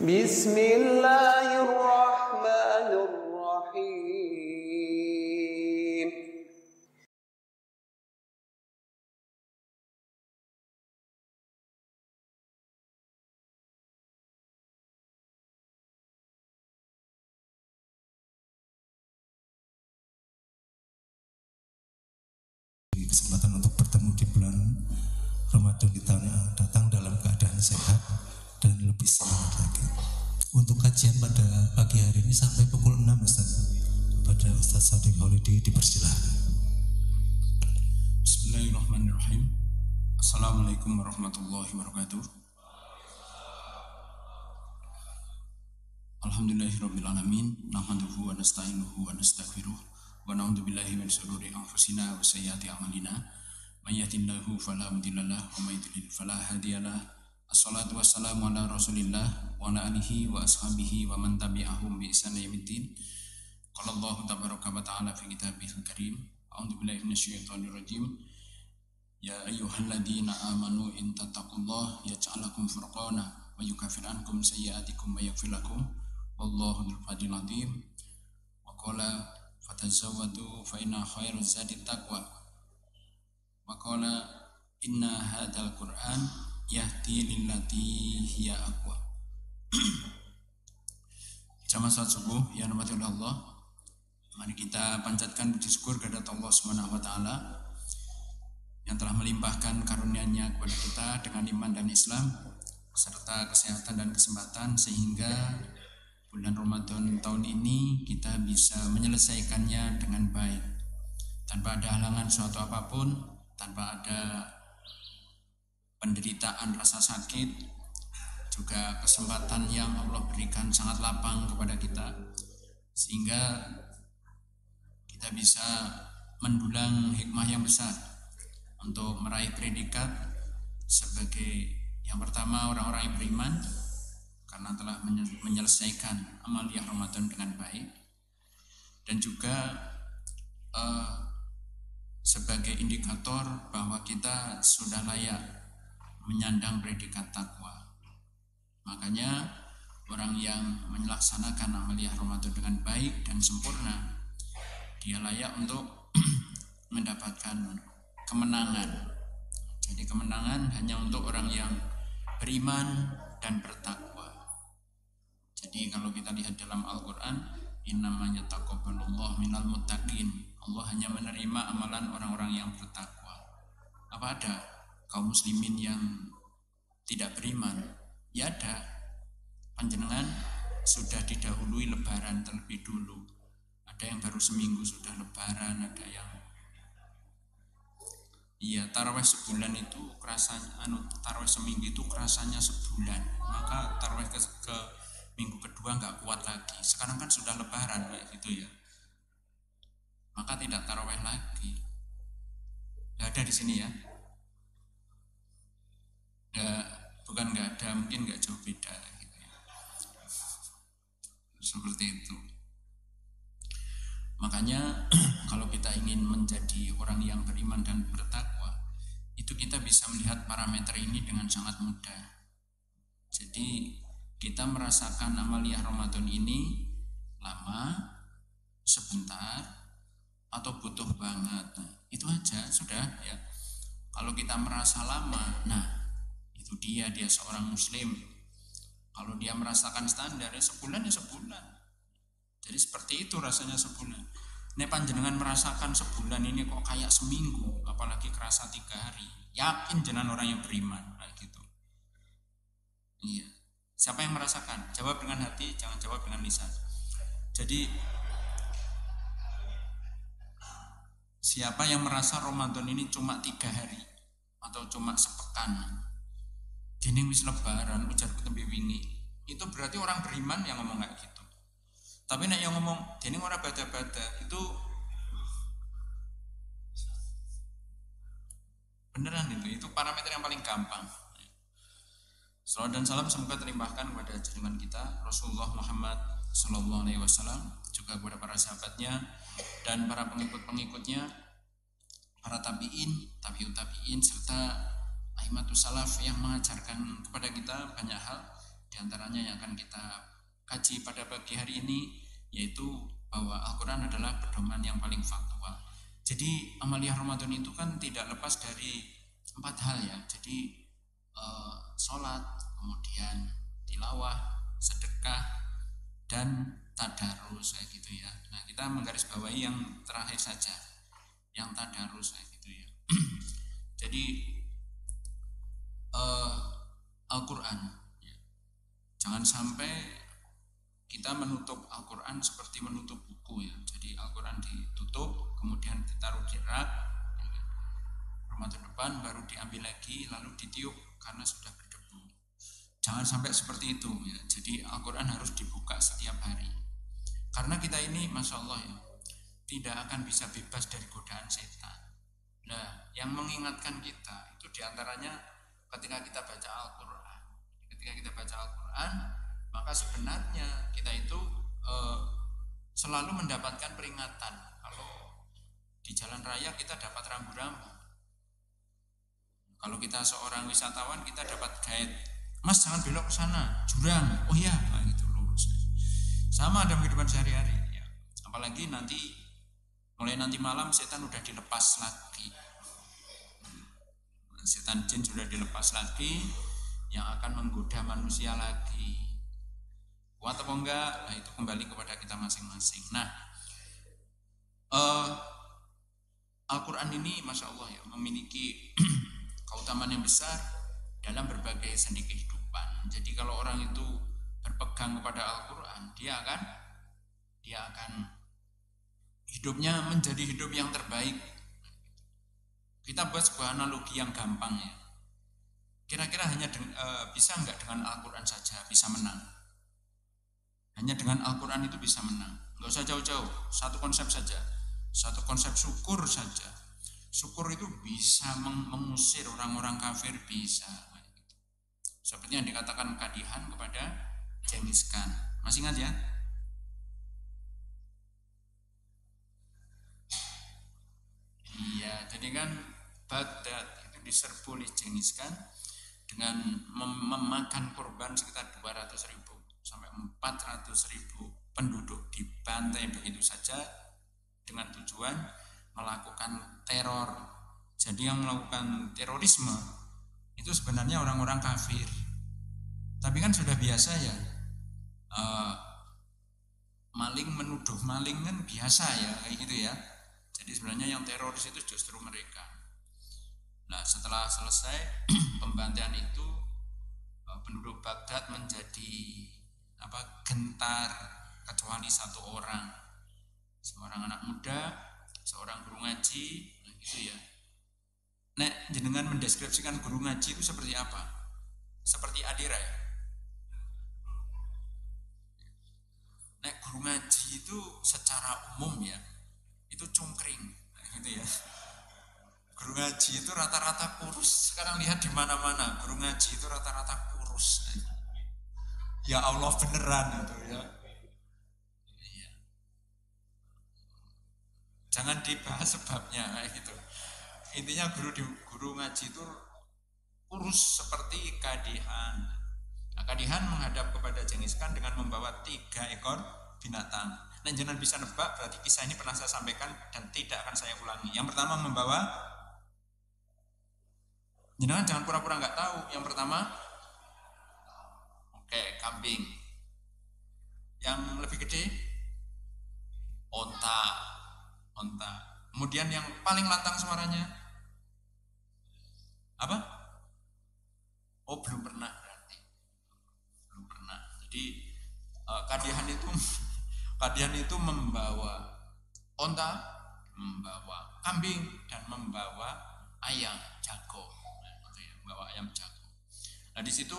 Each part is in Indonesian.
Bismillahirrahmanirrahim. Kesempatan untuk bertemu di bulan Ramadan di tahun yang datang dalam keadaan sehat dan lebih semangat lagi. Untuk kajian pada pagi hari ini sampai pukul 6 Ustaz. Pada Ustaz Sadiq Maulidi dipersilahkan. Bismillahirrahmanirrahim. Assalamualaikum warahmatullahi wabarakatuh. Alhamdulillahirabbil alamin, nahmaduhu wa nasta'inuhu wa nastaghfiruh. Wa na'udzu billahi min shururi anfusina wa sayyiati a'malina. May yahdihillahu fala mudhillalah wa may yudlil fala hadiyalah. Assalatu wassalamu ala Rasulillah wa ala alihi wa ashabihi wa man tabi'ahum bi ihsan ila yaumiddin. Qala Allahu tabaraka wa ta'ala fi kitabihil karim. A'udzu billahi minasyaitonir rajim. Ya ayyuhalladzina amanu in tattaqullaha yaj'al lakum furqana wa yukaffir ankum sayyi'atikum wa yaghfir lakum. Wallahu dzul fadlil 'adzim. Wa qala fatazawwadu fa inna khairaz zadi taqwa. Wa qala inna hadzal qur'an yahdi lillati hiya aqwa. Jamaah salat subuh yang dirahmati oleh Allah, mari kita panjatkan puji syukur kepada Allah Subhanahu wa taala yang telah melimpahkan karunia-Nya kepada kita dengan iman dan Islam serta kesehatan dan kesempatan sehingga bulan Ramadan tahun ini kita bisa menyelesaikannya dengan baik tanpa ada halangan suatu apapun, tanpa ada penderitaan rasa sakit, juga kesempatan yang Allah berikan sangat lapang kepada kita sehingga kita bisa mendulang hikmah yang besar untuk meraih predikat sebagai yang pertama orang-orang yang beriman karena telah menyelesaikan amaliyah Ramadan dengan baik, dan juga sebagai indikator bahwa kita sudah layak menyandang predikat takwa. Makanya orang yang melaksanakan amaliyah Ramadan dengan baik dan sempurna, dia layak untuk mendapatkan kemenangan. Jadi kemenangan hanya untuk orang yang beriman dan bertakwa. Jadi kalau kita lihat dalam Al-Quran, innamanya taqabbalullah minal muttaqin, Allah hanya menerima amalan orang-orang yang bertakwa. Apa ada kaum muslimin yang tidak beriman? Ya ada. Panjenengan sudah didahului lebaran terlebih dulu. Ada yang baru seminggu sudah lebaran, ada yang tarawih sebulan itu kerasanya, tarawih seminggu itu kerasanya sebulan. Maka tarawih ke minggu kedua nggak kuat lagi. Sekarang kan sudah lebaran kayak gitu ya. Maka tidak tarawih lagi. Nggak ada di sini ya. Bukan nggak ada, mungkin nggak jauh beda gitu ya. Seperti itu. Makanya kalau kita ingin menjadi orang yang beriman dan bertakwa, itu kita bisa melihat parameter ini dengan sangat mudah. Jadi kita merasakan amaliyah Ramadan ini lama, sebentar, atau butuh banget. Nah, itu aja sudah ya. Kalau kita merasa lama, nah itu dia seorang muslim. Kalau dia merasakan standar ya sebulan ya sebulan. Jadi seperti itu rasanya sebulan. Ini panjenengan merasakan sebulan ini kok kayak seminggu, apalagi kerasa 3 hari. Yakin jenengan orang yang beriman kayak gitu. Iya. Siapa yang merasakan? Jawab dengan hati, jangan jawab dengan lisan. Jadi siapa yang merasa Ramadan ini cuma 3 hari atau cuma sepekan, dene wis lebaran ujar ketembe wingi, itu berarti orang beriman yang ngomong kayak gitu. Tapi nek yang ngomong dene ora bada-bada, itu beneran itu parameter yang paling gampang. Salawat dan salam semoga terlimpahkan kepada junjungan kita Rasulullah Muhammad Sallallahu Alaihi Wasallam, juga kepada para sahabatnya dan para pengikut-pengikutnya, para tabiin, tabiut tabiin, serta aimatus salaf yang mengajarkan kepada kita banyak hal Di antaranya yang akan kita kaji pada pagi hari ini yaitu bahwa Al-Quran adalah pedoman yang paling faktual. Jadi amaliyah Ramadan itu kan tidak lepas dari 4 hal ya. Jadi sholat, kemudian tilawah, sedekah, dan tadarus kayak gitu ya. Nah kita menggarisbawahi yang terakhir saja, yang tadarus kayak gitu ya. Jadi Al-Quran ya. Jangan sampai kita menutup Al-Quran seperti menutup buku ya. Jadi Al-Quran ditutup, kemudian ditaruh di rak, ya. Ramadan depan baru diambil lagi, lalu ditiup karena sudah berdebu. Jangan sampai seperti itu ya. Jadi Al-Quran harus dibuka setiap hari. Karena kita ini Masya Allah ya, tidak akan bisa bebas dari godaan setan. Nah, yang mengingatkan kita itu diantaranya ketika kita baca Al-Quran. Ketika kita baca Al-Quran, maka sebenarnya kita itu selalu mendapatkan peringatan. Kalau di jalan raya kita dapat rambu-rambu. Kalau kita seorang wisatawan kita dapat guide. Mas jangan belok ke sana, jurang. Oh iya, nah, gitu lurus. Sama dalam kehidupan sehari-hari. Ya. Apalagi mulai nanti malam setan udah dilepas lagi. Setan jin sudah dilepas lagi, yang akan menggoda manusia lagi. Kuat atau enggak? Nah itu kembali kepada kita masing-masing. Nah, Al-Quran ini Masya Allah ya, memiliki keutamaan yang besar dalam berbagai sendi kehidupan. Jadi kalau orang itu berpegang kepada Al-Quran, dia akan hidupnya menjadi hidup yang terbaik. Kita buat sebuah analogi yang gampang ya. Kira-kira hanya bisa enggak dengan Al-Quran saja bisa menang? Hanya dengan Al-Quran itu bisa menang. Enggak usah jauh-jauh, satu konsep saja. Satu konsep syukur saja. Syukur itu bisa mengusir orang-orang kafir, bisa. Seperti yang dikatakan Kadihan kepada Genghis Khan. Masih ingat ya? Iya, jadi kan Baghdad itu diserbu oleh Genghis Khan dengan memakan korban sekitar 200.000 sampai 400.000 penduduk dibantai begitu saja dengan tujuan melakukan teror. Jadi yang melakukan terorisme itu sebenarnya orang-orang kafir. Tapi kan sudah biasa ya, maling menuduh maling kan biasa ya kayak gitu ya. Jadi sebenarnya yang teroris itu justru mereka. Nah setelah selesai pembantaian itu, penduduk Baghdad menjadi gentar kecuali satu orang, seorang anak muda, seorang guru ngaji, nah gitu ya. Nek jenengan mendeskripsikan guru ngaji itu seperti apa? Seperti Adira ya. Nek guru ngaji itu secara umum ya, itu cungkring, nah gitu ya. Guru ngaji itu rata-rata kurus. Sekarang lihat di mana-mana, guru ngaji itu rata-rata kurus. Ya Allah beneran itu ya. Iya. Jangan dibahas sebabnya gitu. Intinya guru ngaji itu kurus seperti Kadihan. Nah, Kadihan menghadap kepada Genghis Khan dengan membawa 3 ekor binatang. Nah, jangan bisa nebak, berarti kisah ini pernah saya sampaikan dan tidak akan saya ulangi. Yang pertama membawa, jangan pura-pura nggak tahu. Yang pertama, kambing. Yang lebih gede, onta. Kemudian yang paling lantang suaranya, apa? Oh belum pernah berarti. Belum pernah. Jadi Kadihan itu membawa onta, membawa kambing, dan membawa ayam jago. Membawa ayam jago. Nah di situ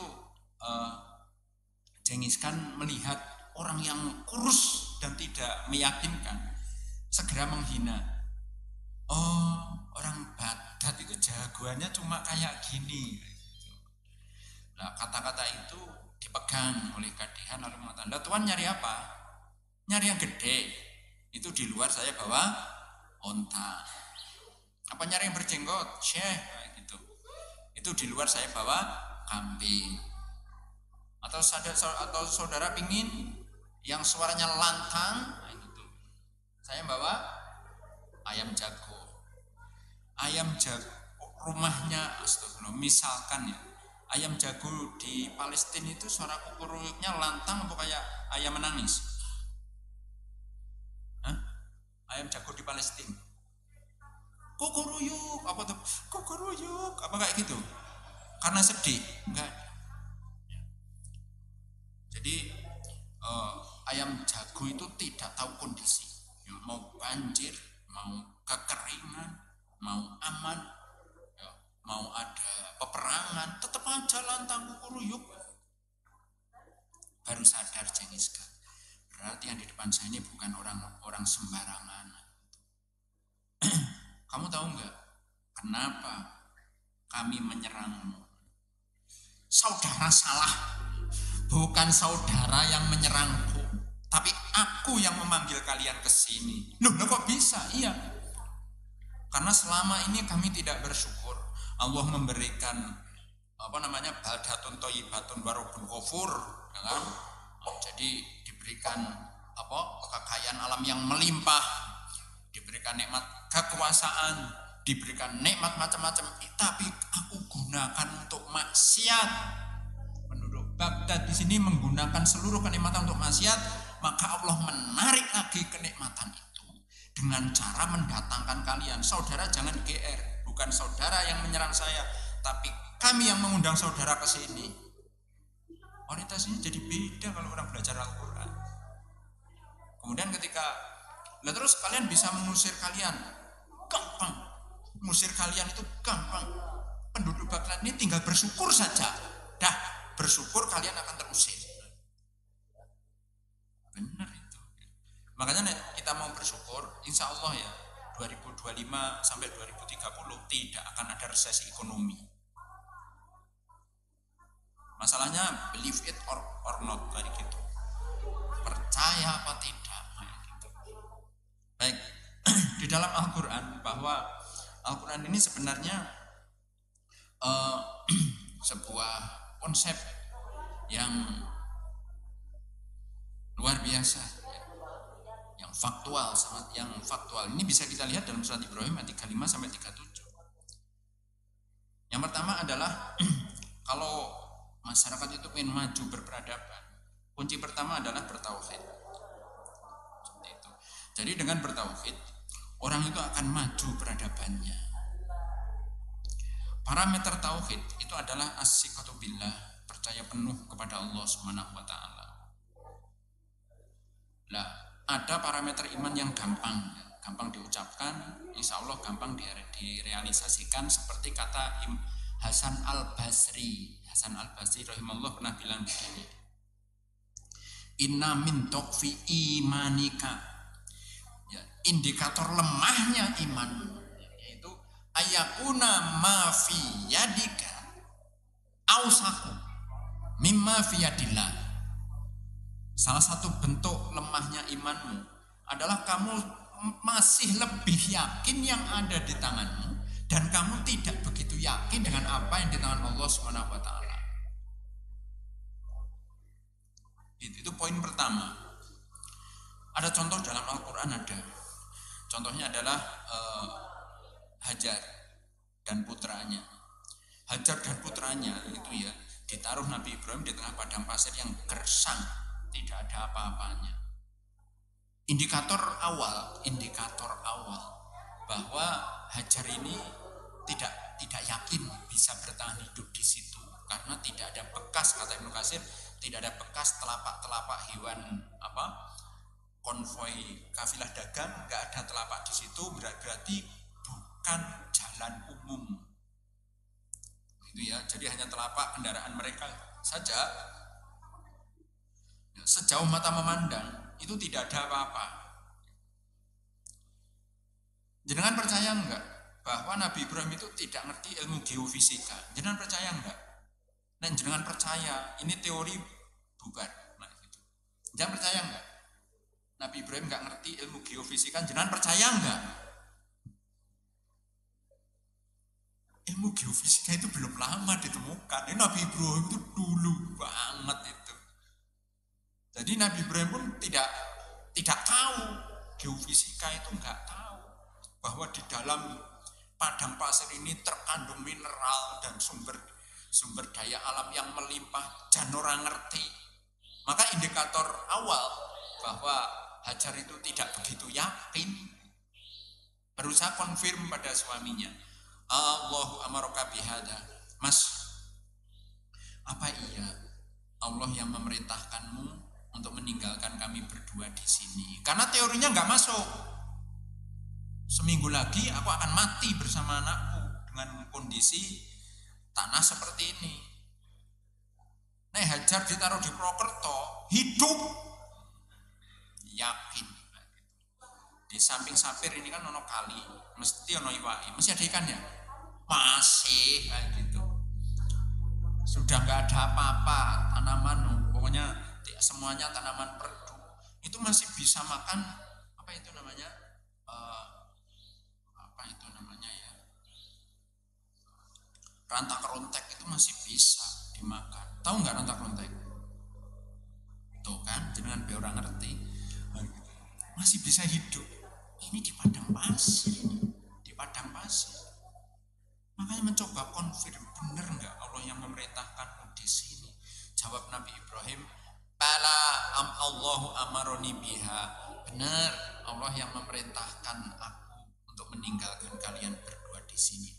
Genghis Khan melihat orang yang kurus dan tidak meyakinkan, segera menghina. Oh, orang Baghdad itu jagoannya cuma kayak gini. Nah, kata-kata itu dipegang oleh Kadihan lalu mengatakan, "Lah Tuan nyari apa? Nyari yang gede. Itu di luar saya bawa onta. Apa nyari yang berjenggot? Syekh." Nah, gitu. Itu di luar saya bawa kambing. Atau saudara pingin yang suaranya lantang, nah itu. Saya bawa ayam jago. Ayam jago rumahnya, astagfirullah, misalkan ya, ayam jago di Palestina itu suara kukuruyuknya lantang apa kayak ayam menangis? Hah? Ayam jago di Palestina kukuruyuk apa tuh? Kukuruyuk apa kayak gitu? Karena sedih? Enggak. Jadi ayam jago itu tidak tahu kondisi. Ya, mau banjir, mau kekeringan, mau aman, ya, mau ada peperangan, tetap aja lantang kukuruyuk. Baru sadar Jengiska, berarti yang di depan saya ini bukan orang sembarangan. Kamu tahu nggak kenapa kami menyerangmu? Saudara salah, bukan saudara yang menyerangku, tapi aku yang memanggil kalian ke sini. Loh, kok bisa? Iya, karena selama ini kami tidak bersyukur. Allah memberikan baldatun thayyibatun wa rabbun ghafur, ya kan? Jadi diberikan kekayaan alam yang melimpah, diberikan nikmat kekuasaan, diberikan nikmat macam-macam, tapi aku gunakan untuk maksiat. Penduduk Baghdad di sini menggunakan seluruh kenikmatan untuk maksiat, maka Allah menarik lagi kenikmatan itu dengan cara mendatangkan kalian. Saudara jangan GR, bukan saudara yang menyerang saya, tapi kami yang mengundang saudara ke sini. Orientasinya jadi beda kalau orang belajar Al-Quran. Kemudian terus kalian bisa mengusir kalian, gampang. Mengusir kalian itu gampang. Penduduk Baghdad ini tinggal bersyukur saja. Dah, bersyukur kalian akan terusir. Benar itu. Makanya kita mau bersyukur, insya Allah ya 2025 sampai 2030 tidak akan ada resesi ekonomi. Masalahnya believe it or not, kayak gitu. Percaya apa tidak, kayak gitu. Baik, di dalam Al-Quran, bahwa Al-Quran ini sebenarnya sebuah konsep yang luar biasa, yang faktual, sangat yang faktual. Ini bisa kita lihat dalam surat Ibrahim ayat 35 sampai 37. Yang pertama adalah kalau masyarakat itu ingin maju berperadaban, kunci pertama adalah bertauhid. Seperti itu. Jadi dengan bertauhid, orang itu akan maju peradabannya. Parameter tauhid itu adalah as-siqatu billah, percaya penuh kepada Allah Subhanahu wa taala. Lah, ada parameter iman yang gampang diucapkan, insya Allah gampang direalisasikan, seperti kata Hasan Al-Basri. Hasan Al-Basri rahimahullah pernah bilang begini, inna min tuqfi imanika, ya, indikator lemahnya iman yaitu ayakuna ma fi yadika ausaku mimma fi yadillah. Salah satu bentuk lemahnya imanmu adalah kamu masih lebih yakin yang ada di tanganmu, dan kamu tidak begitu yakin dengan apa yang di tangan Allah Subhanahu wa taala. Itu poin pertama. Ada contoh dalam Al-Quran, ada. Contohnya adalah Hajar dan putranya. Hajar dan putranya itu ya ditaruh Nabi Ibrahim di tengah padang pasir yang gersang, tidak ada apa-apanya. Indikator awal bahwa Hajar ini tidak yakin bisa bertahan hidup di situ karena tidak ada bekas, kata Ibnu Katsir, tidak ada bekas telapak hewan konvoi kafilah dagang, nggak ada telapak di situ, berarti bukan jalan umum. Itu ya, jadi hanya telapak kendaraan mereka saja. Sejauh mata memandang itu tidak ada apa-apa. Jenengan percaya enggak bahwa Nabi Ibrahim itu tidak ngerti ilmu geofisika? Jenengan percaya enggak? Dan jenengan percaya ini teori bukan? Nah, gitu. Jangan percaya enggak? Nabi Ibrahim enggak ngerti ilmu geofisika, jenengan percaya enggak? ilmu geofisika itu belum lama ditemukan. Ini Nabi Ibrahim itu dulu banget itu. Jadi Nabi Ibrahim pun tidak tahu geofisika itu, nggak tahu bahwa di dalam padang pasir ini terkandung mineral dan sumber daya alam yang melimpah, dan orang ngerti. Maka indikator awal bahwa Hajar itu tidak begitu yakin, berusaha konfirm pada suaminya, Allahu amaraka bihada, Mas, apa iya Allah yang memerintahkanmu untuk meninggalkan kami berdua di sini? Karena teorinya nggak masuk. Seminggu lagi aku akan mati bersama anakku dengan kondisi tanah seperti ini. Nah, Hajar ditaruh di Purwokerto, hidup, yakin. Di samping Sapir ini kan ono kali, mesti ono iwai, masih ada ikannya, masih kayak gitu. Sudah nggak ada apa-apa, tanaman, pokoknya semuanya tanaman perdu, itu masih bisa makan apa itu namanya, rantak rontek itu masih bisa dimakan. Tahu nggak rantak rontek? Tuh kan, jenengan be orang ngerti, masih bisa hidup. Ini di padang pasir, di padang pasir. Makanya mencoba konfirm, benar nggak Allah yang memerintahkan di sini? Jawab Nabi Ibrahim, bala Allahu amaroni biha. Benar, Allah yang memerintahkan aku untuk meninggalkan kalian berdua di sini.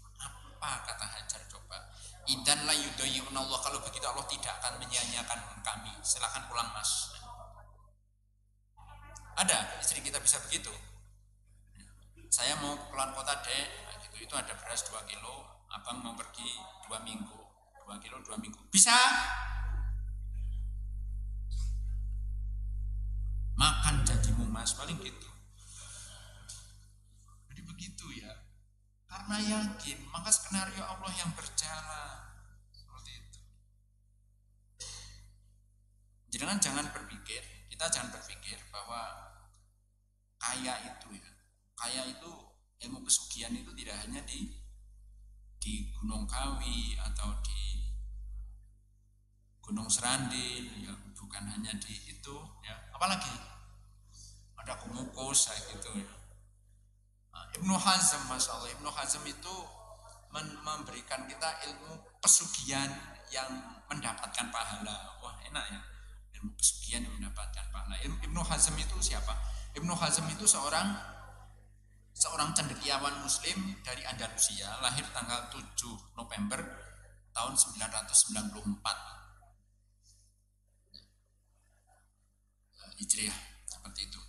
Apa kata Hajar coba? Idan la yudayyun Allah, kalau begitu Allah tidak akan menyia-nyiakan kami. Silakan pulang Mas. Ada istri kita bisa begitu. Saya mau keluar kota dek, gitu, itu ada beras 2 kilo, abang mau pergi 2 minggu, 2 kilo 2 minggu. Bisa? Makan janjimu Mas, paling gitu. Jadi begitu ya. Karena yakin, maka skenario Allah yang berjalan seperti itu. Jangan berpikir, kita jangan berpikir bahwa kaya itu ilmu pesugihan itu tidak hanya di Gunung Kawi atau di Gunung Serandil, ya, bukan hanya di itu, ya, apalagi ada Kumukus gitu ya. Ibnu Hazm, Masya Allah, Ibnu Hazm itu memberikan kita ilmu pesugihan yang mendapatkan pahala. Wah, enak ya, ilmu pesugihan yang mendapatkan pahala. Ibnu Hazm itu siapa? Ibnu Hazm itu seorang cendekiawan muslim dari Andalusia, lahir tanggal 7 November tahun 994 Hijriah, seperti itu.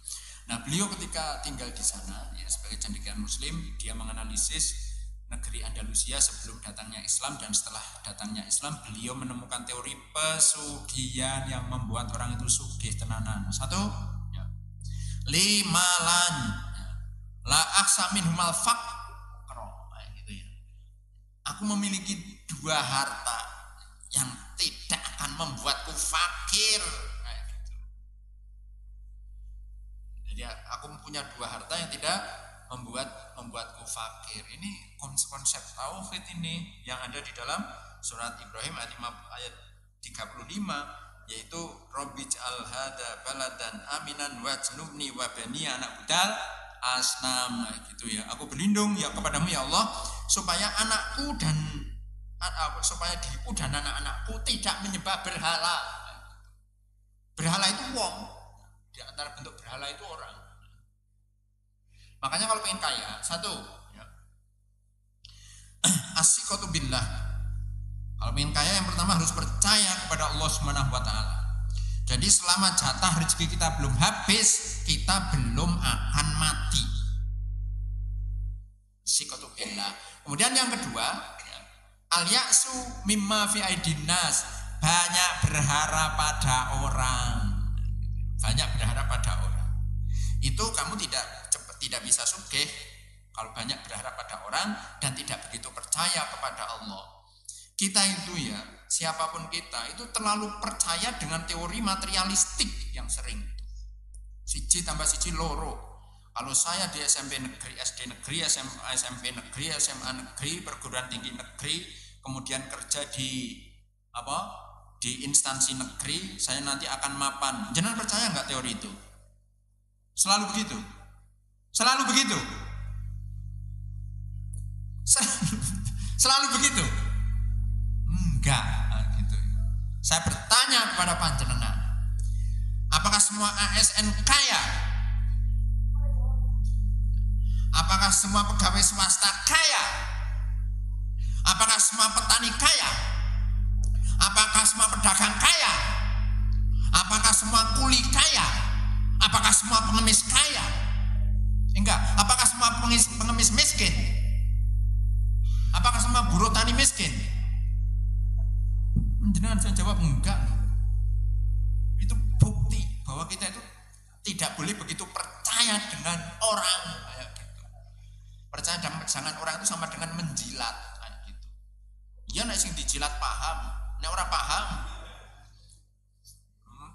Nah, beliau ketika tinggal di sana ya, sebagai cendekiawan muslim, dia menganalisis negeri Andalusia sebelum datangnya Islam dan setelah datangnya Islam. Beliau menemukan teori pesugihan yang membuat orang itu sugih tenanan. Satu, ya, limalan la aksa minhumal faqra, gitu ya. Aku memiliki 2 harta yang tidak akan membuatku fakir. Gitu. Jadi aku punya 2 harta yang tidak membuatku fakir. Ini konsep tauhid ini yang ada di dalam surat Ibrahim ayat 35, yaitu Rabbij'al hada baladan aminan wajnubni wa bani anak budal asnam, gitu ya. Aku berlindung ya kepadamu ya Allah, supaya anakku dan anak-anakku tidak menyembah berhala. Berhala itu wong. Di antara bentuk berhala itu orang. Makanya kalau pengen kaya, satu, ya, as-siqatu billah. Kalau pengen kaya, yang pertama harus percaya kepada Allah Subhanahu wa taala. Jadi selama jatah rezeki kita belum habis, kita belum akan mati. Siqatu billah. Kemudian yang kedua, ya, al-ya'su mimma fi aidin nas. Banyak berharap pada orang. Banyak berharap pada orang. Itu kamu tidak bisa sugih kalau banyak berharap pada orang dan tidak begitu percaya kepada Allah. Kita itu ya, siapapun kita itu terlalu percaya dengan teori materialistik yang sering. 1 + 1 loro. Kalau saya di SMP negeri, SD negeri, SMA, SMP negeri, SMA negeri, perguruan tinggi negeri, kemudian kerja di di instansi negeri, saya nanti akan mapan. Jangan percaya nggak teori itu? Selalu begitu. Selalu begitu. Selalu begitu. Enggak, gitu. Saya bertanya kepada panjenengan, apakah semua ASN kaya? Apakah semua pegawai swasta kaya? Apakah semua petani kaya? Apakah semua pedagang kaya? Apakah semua kuli kaya? Apakah semua pengemis kaya? Enggak. Apakah semua pengemis miskin? Apakah semua buruh tani miskin? Jenengan saya jawab enggak. Itu bukti bahwa kita itu tidak boleh begitu percaya dengan orang kayak gitu. Percaya dengan orang itu sama dengan menjilat kayak gitu. Ya nek sing dijilat paham, nek ora paham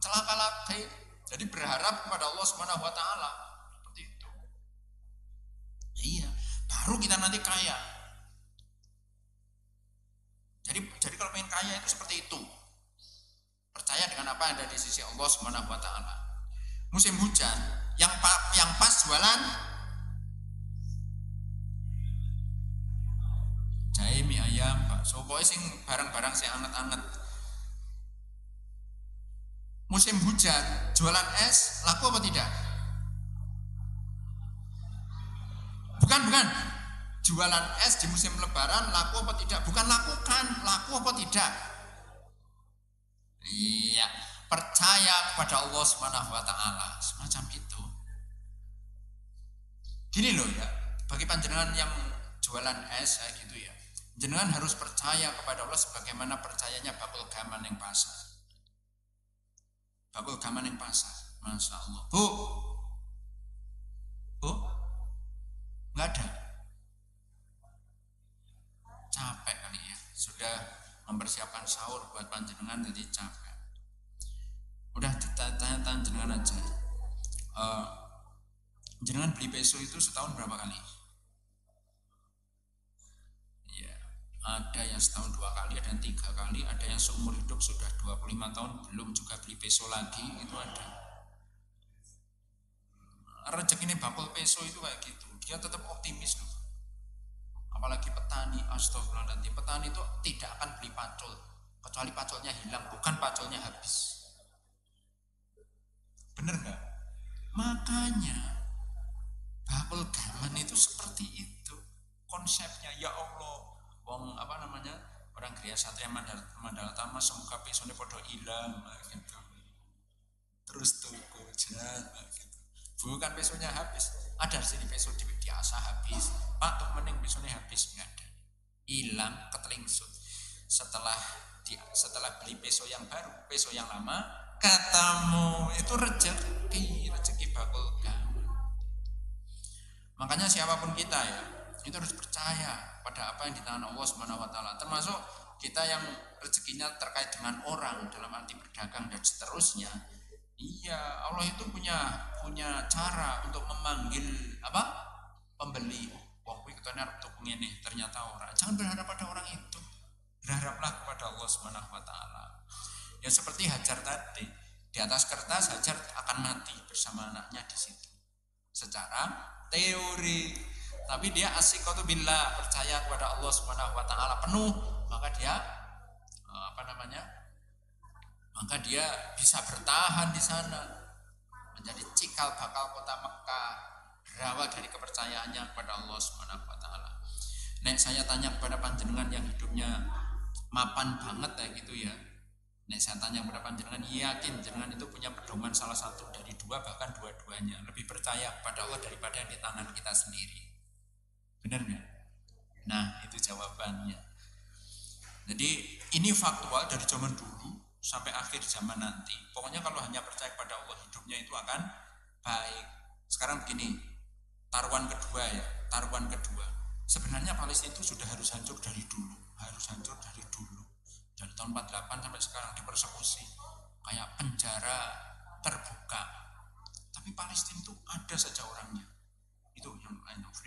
celaka lagi. Jadi berharap kepada Allah Subhanahu wa taala seperti itu. Iya, baru kita nanti kaya. Jadi kalau pengen kaya itu seperti itu. Percaya dengan apa yang ada di sisi Allah Subhanahu wa taala. Musim hujan yang pas jualan jahe, mie ayam, bakso, pokoknya sing barang-barang sing anget-anget. Musim hujan jualan es laku apa tidak? Bukan. Jualan es di musim lebaran laku apa tidak? Bukan lakukan, laku apa tidak? Iya, percaya kepada Allah Subhanahu wa taala, semacam itu. Gini loh ya, bagi panjenengan yang jualan es kayak gitu ya, jenengan harus percaya kepada Allah sebagaimana percayanya bakul gaman yang pasar. Bakul gaman yang pasar, masya Allah. Bu, nggak ada. Capek kali ya, sudah mempersiapkan sahur buat panjenengan jadi capek. Udah ditanya jenengan aja. Jenengan beli peso itu setahun berapa kali? Ya, ada yang setahun 2 kali, ada yang 3 kali, ada yang seumur hidup sudah 25 tahun belum juga beli peso lagi, itu ada. Rezeki ini bakul peso itu kayak gitu, dia tetap optimis loh. Apalagi petani, astagfirullahaladzim, petani itu tidak akan beli pacul kecuali paculnya hilang, bukan paculnya habis. Bener nggak? Makanya bakul gaman itu seperti itu konsepnya. Ya Allah, orang Gria Satria Mandala Tama semoga pesone podo ilang gitu. Terus tuku jalan gitu. Bukan pesonya habis. Ada sini peso diasa habis. Pak tuh mending pesone habis, nggak ada. Hilang, ketelingsut. Setelah beli peso yang baru, peso yang lama ketemu, itu rezeki bakul gaman. Makanya siapapun kita ya, itu harus percaya pada apa yang di tangan Allah Subhanahu wa taala. Termasuk kita yang rezekinya terkait dengan orang dalam arti berdagang dan seterusnya. Iya, Allah itu punya cara untuk memanggil pembeli. Wong kuwi ketone arep tuku ngene, ternyata ora. Jangan berharap pada orang itu. Berharaplah kepada Allah Subhanahu wa taala. Ya seperti Hajar tadi, di atas kertas Hajar akan mati bersama anaknya di situ. Secara teori, tapi dia asyikatu billah, percaya kepada Allah Subhanahu wa taala penuh, maka dia maka dia bisa bertahan di sana, menjadi cikal bakal kota Mekah, berawal dari kepercayaannya kepada Allah Subhanahu wa taala. Nek saya tanya kepada panjenengan yang hidupnya mapan banget kayak gitu ya, nek saya tanya kepada panjenengan, yakin jenengan itu punya pedoman salah satu dari 2 bahkan dua-duanya, lebih percaya kepada Allah daripada yang di tangan kita sendiri. Benar nggak? Nah, itu jawabannya. Jadi ini faktual dari zaman dulu sampai akhir zaman nanti. Pokoknya kalau hanya percaya kepada Allah, hidupnya itu akan baik. Sekarang begini, taruhan kedua. Sebenarnya Palestina itu sudah harus hancur dari dulu. Dari tahun 48 sampai sekarang dipersekusi. Kayak penjara terbuka. Tapi Palestina itu ada saja orangnya.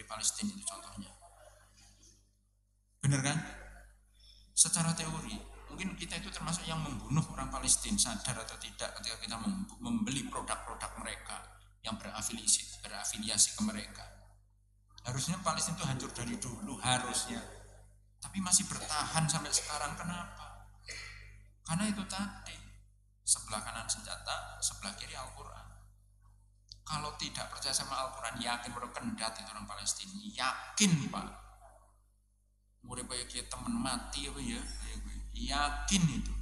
Palestina itu contohnya. Benar kan? Secara teori, mungkin kita itu termasuk yang membunuh orang Palestina, sadar atau tidak, ketika kita membeli produk-produk mereka yang berafiliasi ke mereka. Harusnya Palestina itu hancur dari dulu, harusnya. Tapi masih bertahan sampai sekarang. Kenapa? Karena itu tadi, sebelah kanan senjata, sebelah kiri Al-Quran. Kalau tidak percaya sama Al-Quran, yakin berkendat itu orang Palestina, yakin Pak. Murid kayak temen mati apa ya, yakin itu.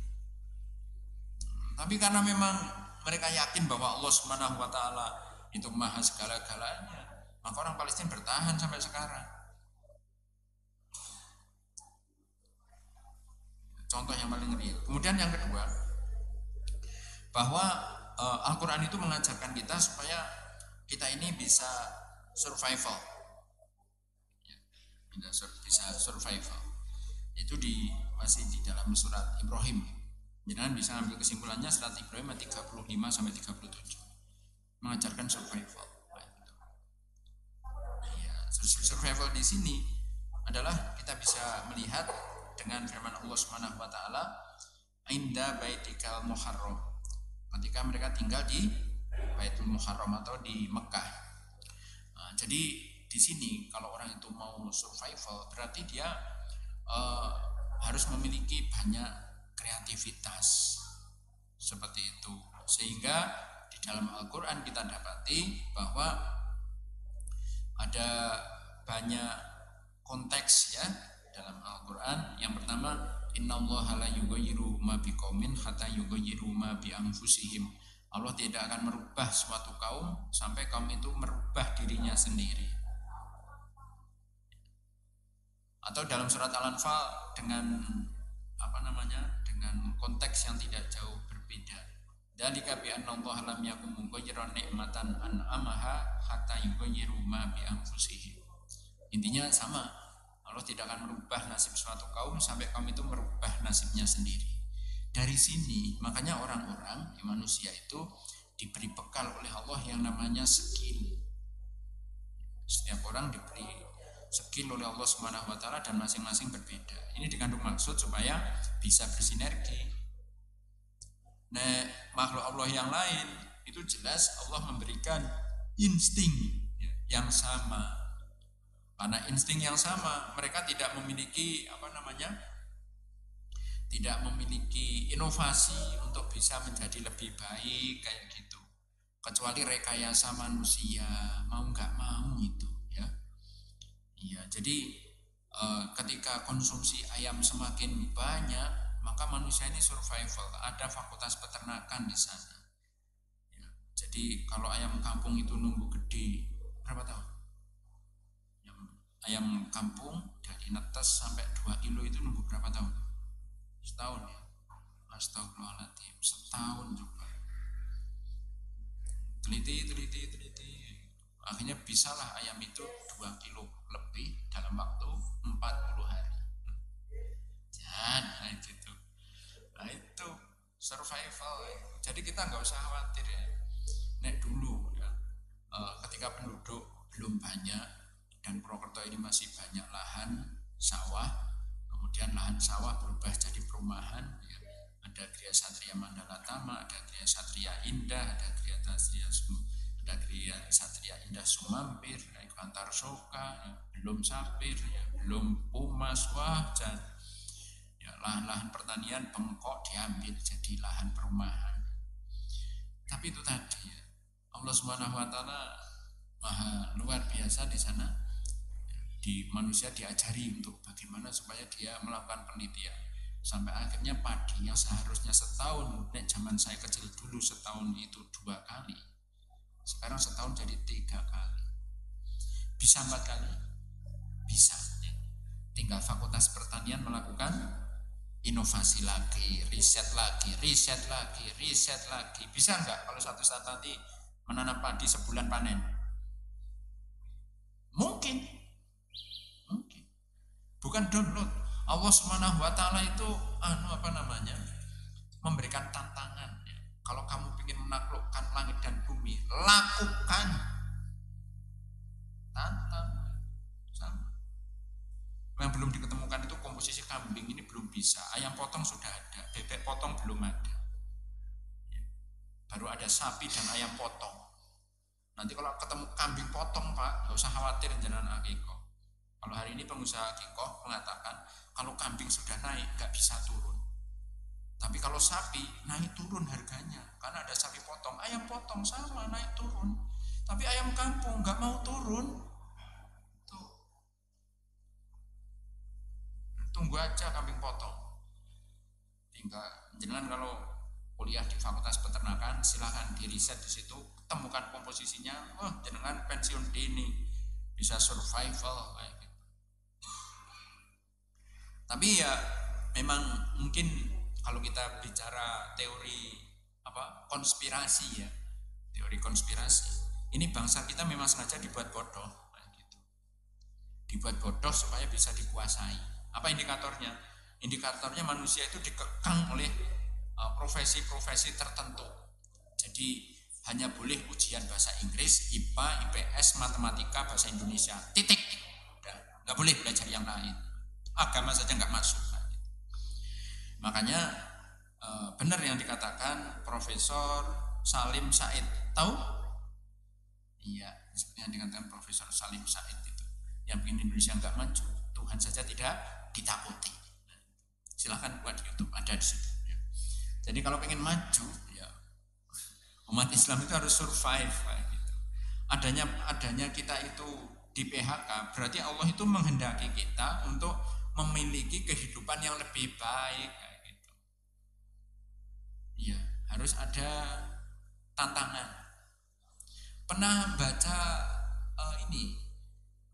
Tapi karena memang mereka yakin bahwa Allah Subhanahu wa taala itu maha segala-galanya, maka orang Palestina bertahan sampai sekarang. Contoh yang paling real. Kemudian yang kedua, bahwa Al-Quran itu mengajarkan kita supaya kita ini bisa survival, bisa survival. Itu masih di dalam surat Ibrahim. Jangan bisa ambil kesimpulannya surat Ibrahim 35 sampai 37 mengajarkan survival. Ya, survival di sini adalah kita bisa melihat dengan firman Allah Subhanahu wa taala, "Inda baitikal muharram." Ketika mereka tinggal di Baitul Muharram atau di Mekah. Nah, jadi di sini kalau orang itu mau survival berarti dia harus memiliki banyak kreativitas seperti itu. Sehingga di dalam Al-Quran kita dapati bahwa ada banyak konteks ya dalam Al-Quran. Yang pertama, innallaha la yughayyiru ma biqaumin hatta yughayyiru ma bi anfusihim. Allah tidak akan merubah suatu kaum sampai kaum itu merubah dirinya sendiri. Atau dalam surat Al-Anfal dengan dengan konteks yang tidak jauh berbeda. Dzalika bi annallaha lam yakun mughayyiran ni'matan an'amaha hatta yughayyiru ma bi anfusihim. Intinya sama. Allah tidak akan merubah nasib suatu kaum sampai kaum itu merubah nasibnya sendiri. Dari sini makanya orang-orang manusia itu diberi bekal oleh Allah yang namanya skill. Setiap orang diberi skill oleh Allah Subhanahu wa taala dan masing-masing berbeda. Ini dikandung maksud supaya bisa bersinergi. Nah, makhluk Allah yang lain itu jelas Allah memberikan insting yang sama. Karena insting yang sama, mereka tidak memiliki tidak memiliki inovasi untuk bisa menjadi lebih baik kayak gitu. Kecuali rekayasa manusia, mau nggak mau itu ya. Iya, jadi ketika konsumsi ayam semakin banyak, maka manusia ini survival. Ada fakultas peternakan di sana. Ya, jadi kalau ayam kampung itu nunggu gede berapa tahun? Ayam kampung dari netes sampai 2 kilo itu nunggu berapa tahun? Setahun ya. Astagfirullahaladzim, setahun coba. Teliti. Akhirnya bisalah ayam itu 2 kilo lebih dalam waktu 40 hari. Jangan gitu. Nah itu survival. Jadi kita nggak usah khawatir ya. Nek dulu ya, ketika penduduk belum banyak dan Purwokerto ini masih banyak lahan sawah. Kemudian lahan sawah berubah jadi perumahan ya. Ada Gria Satria Mandala Tama, ada Gria Satria Indah, ada Gria Satria Indah Sumampir, Antar Soka, ya. Belum Sapir, ya. Belum Pumas, wah dan ya, lahan-lahan pertanian bengkok diambil jadi lahan perumahan. Tapi itu tadi ya, Allah Subhanahu wa taala maha luar biasa di sana. Di manusia diajari untuk bagaimana supaya dia melakukan penelitian sampai akhirnya padi yang seharusnya setahun, zaman saya kecil dulu setahun itu 2 kali, sekarang setahun jadi 3 kali, bisa 4 kali, bisa. Tinggal Fakultas Pertanian melakukan inovasi lagi, riset lagi, bisa enggak kalau suatu saat nanti menanam padi sebulan panen? Mungkin. Bukan download. Allah Subhanahu wa taala itu memberikan tantangan. Kalau kamu ingin menaklukkan langit dan bumi, lakukan. Tantang. Ayam potong sudah ada, bebek potong belum ada. Baru ada sapi dan ayam potong. Nanti kalau ketemu kambing potong Pak, nggak usah khawatir jenengan akikoh. Kalau hari ini pengusaha akikoh mengatakan kalau kambing sudah naik nggak bisa turun. Tapi kalau sapi naik turun harganya karena ada sapi potong, ayam potong sama naik turun. Tapi ayam kampung nggak mau turun. Tuh. Tunggu aja kambing potong. Tinggal jenengan kalau kuliah di Fakultas Peternakan silahkan diriset di situ, temukan komposisinya, jenengan pensiun dini bisa survival kayak gitu. Tapi ya memang mungkin kalau kita bicara teori konspirasi ya, teori konspirasi, ini bangsa kita memang sengaja dibuat bodoh kayak gitu. Dibuat bodoh supaya bisa dikuasai. Apa indikatornya? Indikatornya manusia itu dikekang oleh profesi-profesi tertentu. Jadi hanya boleh ujian bahasa Inggris, IPA, IPS, matematika, bahasa Indonesia. Titik. Udah, nggak boleh belajar yang lain. Agama saja nggak masuk. Makanya benar yang dikatakan Profesor Salim Said. Tahu? Iya, seperti yang dikatakan Profesor Salim Said itu. Yang bikin Indonesia nggak maju, Tuhan saja tidak ditakuti. Silahkan buat di YouTube, ada di situ. Jadi kalau pengen maju, ya umat Islam itu harus survive kayak gitu. Adanya kita itu di PHK, berarti Allah itu menghendaki kita untuk memiliki kehidupan yang lebih baik kayak gitu. Ya, harus ada tantangan. Pernah baca ini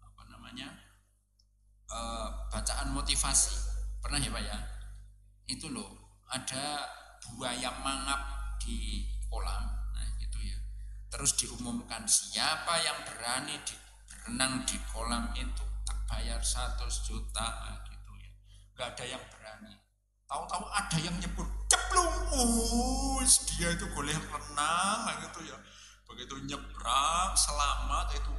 apa namanya? Bacaan motivasi. Pernah ya, Pak ya? Itu loh, ada buaya mangap di kolam, nah gitu ya. Terus diumumkan siapa yang berani berenang di kolam itu tak bayar 100 juta, nah gitu ya. Gak ada yang berani. Tahu-tahu ada yang nyebur ceplung, dia itu boleh renang, nah gitu ya. Begitu nyebrang selamat itu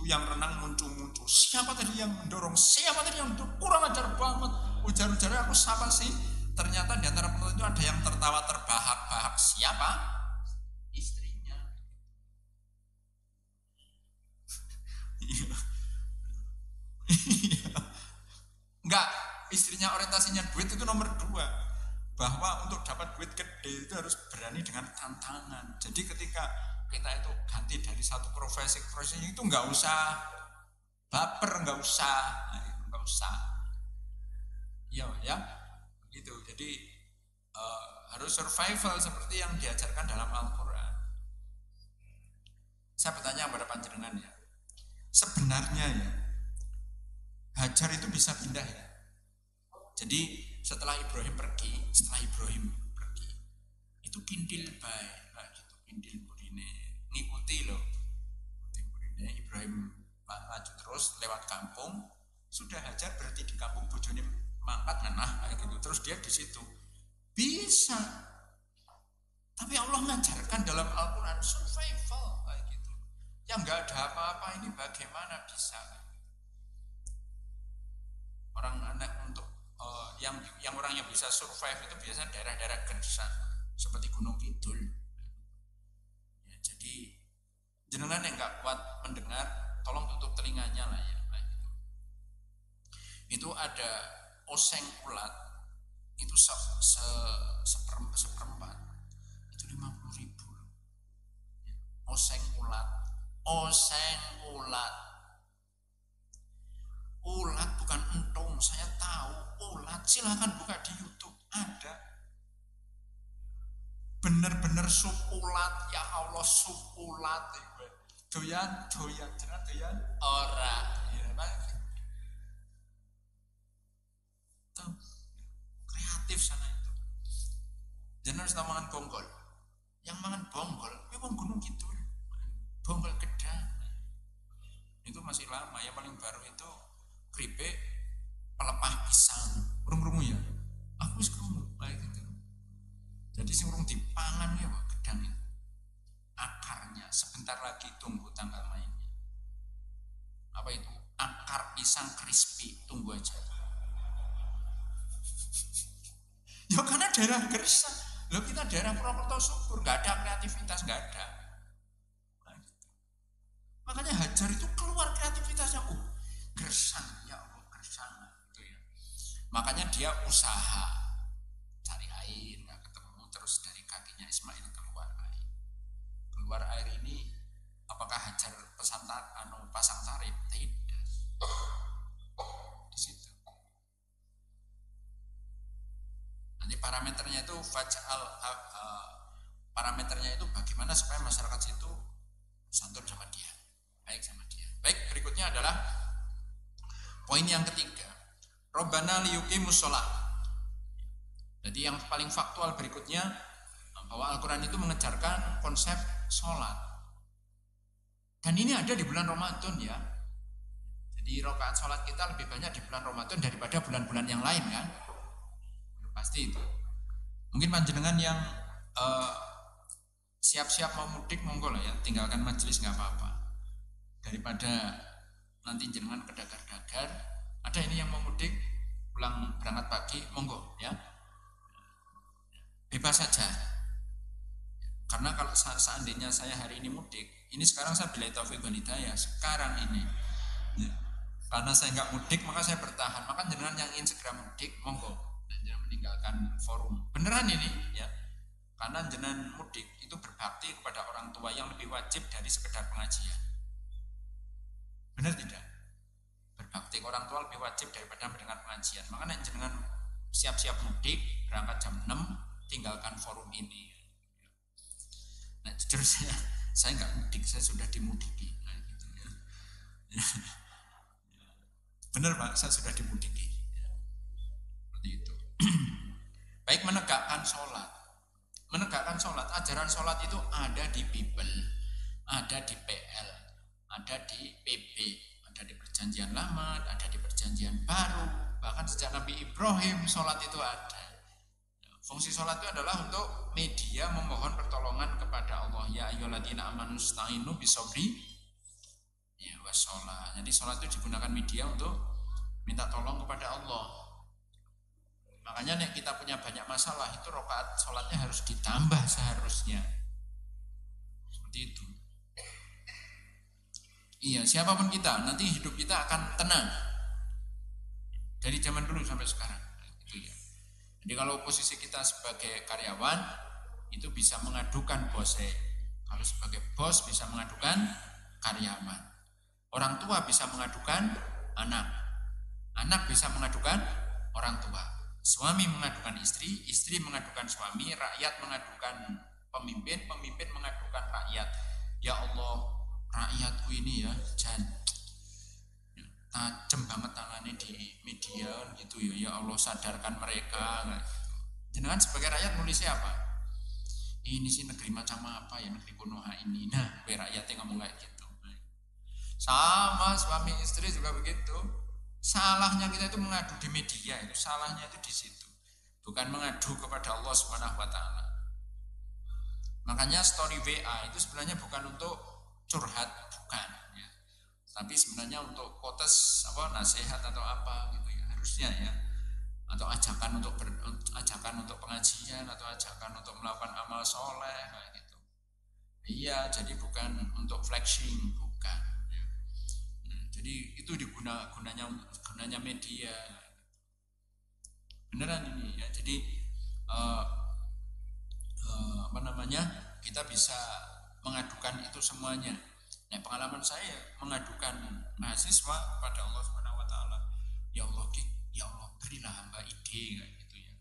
yang renang muncul. Siapa tadi yang mendorong? Siapa tadi yang mendorong? Kurang ajar banget. Ujar-ujarnya aku siapa sih? Ternyata di antara penonton itu ada yang tertawa terbahak-bahak. Siapa? Istrinya. Enggak, istrinya orientasinya duit itu nomor 2. Bahwa untuk dapat duit gede itu harus berani dengan tantangan. Jadi ketika kita itu ganti dari satu profesi ke profesi itu enggak usah baper, enggak usah. Ya. Gitu. Jadi harus survival seperti yang diajarkan dalam Al-Quran. Saya bertanya kepada panjenengan ya, sebenarnya ya Hajar itu bisa pindah ya. Jadi setelah Ibrahim pergi itu kintil baik, nah, gitu, kintil burine ngikuti loh. Ibrahim maju terus lewat kampung, sudah Hajar berarti di kampung bojone mangkat nah kayak gitu. Terus dia di situ. Bisa. Tapi Allah mengajarkan dalam Al-Quran survival kayak gitu. Yang nggak ada apa-apa ini bagaimana bisa? Orang anak untuk yang orang yang bisa survive itu biasanya daerah-daerah gersang seperti Gunung Kidul. Ya, jadi jenengan yang nggak kuat mendengar, tolong tutup telinganya lah ya. Gitu. Itu ada oseng ulat itu seperempat itu 50.000. Oseng ulat bukan entung, saya tahu ulat. Silahkan buka di YouTube, ada bener-bener sup ulat. Ya Allah, sup ulat doyan jangan doyan ora ya tuh kreatif sana itu. Jangan harus mangan bonggol. Yang mangan bonggol memang Gunung Kidul, bonggol Gedang itu masih lama. Yang paling baru itu keripik pelepah pisang, urung-urung ya. Aku wis krungu kayak gitu. Jadi sing urung dipangan ya Pak Gedang itu. Akarnya sebentar lagi tunggu tanggal mainnya. Apa itu? Akar pisang crispy, tunggu aja. daerah Gersang, loh kita daerah Purwokerto subur, nggak ada kreativitas, nggak ada. Nah, gitu. Makanya Hajar itu keluar kreativitasnya, Gersang, ya Allah Gersang, gitu ya. Makanya dia usaha cari air, nggak ketemu, terus dari kakinya Ismail keluar air. Keluar air ini, apakah Hajar pasang tarif? Tidak. Di situ. Nanti parameternya itu parameternya itu bagaimana supaya masyarakat situ santun sama dia, baik sama dia. Baik, berikutnya adalah poin yang ketiga. Robbana liyuqimus shalah. Jadi yang paling faktual berikutnya bahwa Al-Quran itu mengejarkan konsep sholat. Dan ini ada di bulan Ramadan ya. Jadi rakaat sholat kita lebih banyak di bulan Ramadan daripada bulan-bulan yang lain kan. Pasti itu. Mungkin panjenengan yang siap-siap mau mudik monggo lah ya, tinggalkan majelis nggak apa-apa. Daripada nanti jenengan kedagar-dagar, ada ini yang mau mudik pulang berangkat pagi, monggo ya. Bebas saja. Karena kalau seandainya saya hari ini mudik, ini sekarang saya billahi taufiq wal hidayah, sekarang ini. Ya. Karena saya nggak mudik, maka saya bertahan. Maka jenengan yang ingin segera mudik, monggo. Dan jangan meninggalkan forum. Beneran ini, ya. Karena jenengan mudik itu berbakti kepada orang tua yang lebih wajib dari sekedar pengajian. Benar tidak? Berbakti ke orang tua lebih wajib daripada mendengar pengajian. Maka jenengan siap-siap mudik, berangkat jam 6, tinggalkan forum ini. Nah, jujur saya nggak mudik, saya sudah dimudiki. Nah, gitu ya. Benar Pak, saya sudah dimudiki. Seperti itu. Baik, menegakkan sholat. Menegakkan sholat, ajaran sholat itu ada di Bible, ada di PL, ada di PB, ada di Perjanjian Lama, ada di Perjanjian Baru. Bahkan sejak Nabi Ibrahim sholat itu ada. Fungsi sholat itu adalah untuk media memohon pertolongan kepada Allah. Ya ayyuhalladzina amanu sta'inu bisobri ya wassalah. Jadi sholat itu digunakan media untuk minta tolong kepada Allah. Makanya nek kita punya banyak masalah, itu rakaat sholatnya harus ditambah seharusnya. Seperti itu. Iya, siapapun kita, nanti hidup kita akan tenang. Dari zaman dulu sampai sekarang. Itu ya. Jadi kalau posisi kita sebagai karyawan itu bisa mengadukan bosnya. Kalau sebagai bos bisa mengadukan karyawan. Orang tua bisa mengadukan anak. Anak bisa mengadukan orang tua. Suami mengadukan istri, istri mengadukan suami, rakyat mengadukan pemimpin, pemimpin mengadukan rakyat. Ya Allah, rakyatku ini ya tajam banget tangannya di media gitu ya. Ya Allah, sadarkan mereka. Jenengan sebagai rakyat nulisnya apa? Ini sih negeri macam apa ya, negeri Konoha ini. Nah, rakyatnya ngomong kayak gitu. Sama suami istri juga begitu. Salahnya kita itu mengadu di media, itu salahnya itu di situ. Bukan mengadu kepada Allah Subhanahu wa taala. Makanya story WA itu sebenarnya bukan untuk curhat, bukan ya. Tapi sebenarnya untuk kotes nasihat atau apa gitu ya, harusnya ya. Atau ajakan untuk pengajian atau ajakan untuk melakukan amal soleh kayak gitu. Iya, jadi bukan untuk flexing, bukan. Ya. Nah, jadi itu gunanya media. Beneran ini ya. Jadi kita bisa mengadukan itu semuanya. Nah, pengalaman saya mengadukan mahasiswa pada Allah Subhanahu wa taala. Ya Allah, berilah hamba ide kayak gitu ya.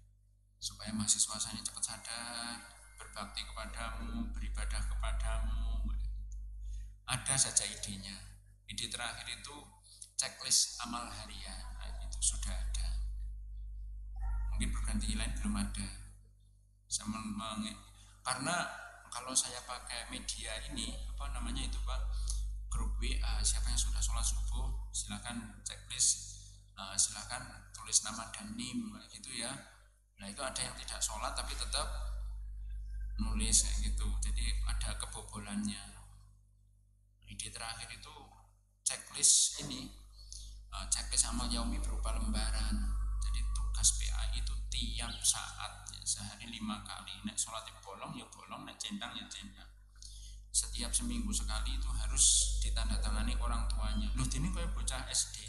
Supaya mahasiswa saya cepat sadar, berbakti kepadamu, beribadah kepadamu. Ada saja idenya. Ide terakhir itu checklist amal harian. Nah, itu sudah ada. Mungkin berganti lain belum ada. Karena kalau saya pakai media ini itu Pak, grup WA, siapa yang sudah sholat subuh silakan checklist, silakan tulis nama dan NIM gitu ya. Nah itu ada yang tidak sholat tapi tetap nulis kayak gitu, jadi ada kebobolannya. Ide terakhir itu checklist ini, checklist amal yaumi berupa lembaran. Jadi tugas Mas PA itu tiap saat ya, sehari 5 kali. Nek sholat bolong ya bolong, nek centang ya centang. Setiap seminggu sekali itu harus ditandatangani orang tuanya. Loh ini kayak bocah SD.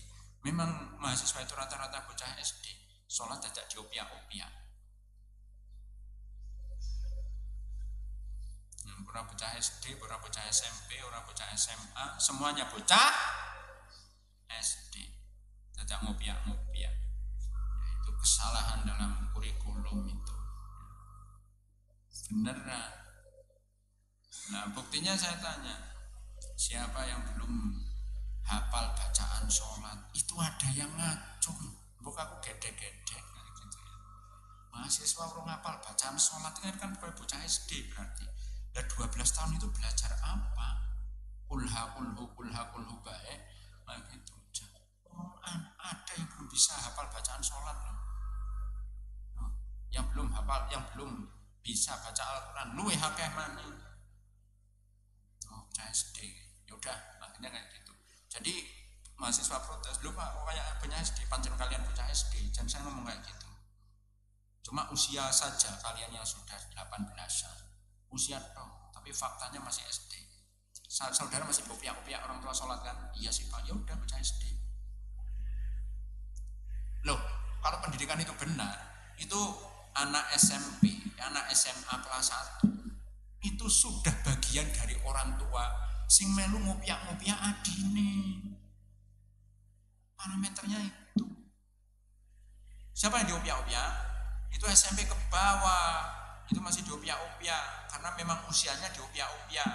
Memang mahasiswa itu rata-rata bocah SD. Sholat tidak diopiak-opiak. Orang bocah SD, orang bocah SMP, orang bocah SMA, semuanya bocah SD. Tidak ngopiak-ngopiak. Itu kesalahan dalam kurikulum itu. Bener lah. Nah buktinya saya tanya, siapa yang belum hafal bacaan sholat? Itu ada yang ngacung. Bukan aku gede-gede gitu ya. Mahasiswa orang hafal bacaan sholat itu kan bocah SD berarti. Dan 12 tahun itu belajar apa? Kulha kulhu baik. Nah gitu. Oh, ada yang belum bisa hafal bacaan sholat loh. Yang belum hafal, yang belum bisa baca Al-Quran, luwe hakeh mani. Oh, SD. Ya udah, akhirnya kayak gitu. Jadi mahasiswa protes, lu Pak, kayak punya SD, pancen kalian punya SD, jangan saya ngomong kayak gitu. Cuma usia saja kalian yang sudah 18-an. Usia toh, tapi faktanya masih SD. Saudara masih kopiak-kopiak orang tua sholat kan? Iya sih Pak, ya udah baca SD. Loh, kalau pendidikan itu benar, itu anak SMP, anak SMA kelas 1 itu sudah bagian dari orang tua. Sing melu ngopiak-ngopiak adine. Parameternya itu. Siapa yang diopiak-opiak? Itu SMP ke bawah. Itu masih diopiak-opiak karena memang usianya diopiak-opiak.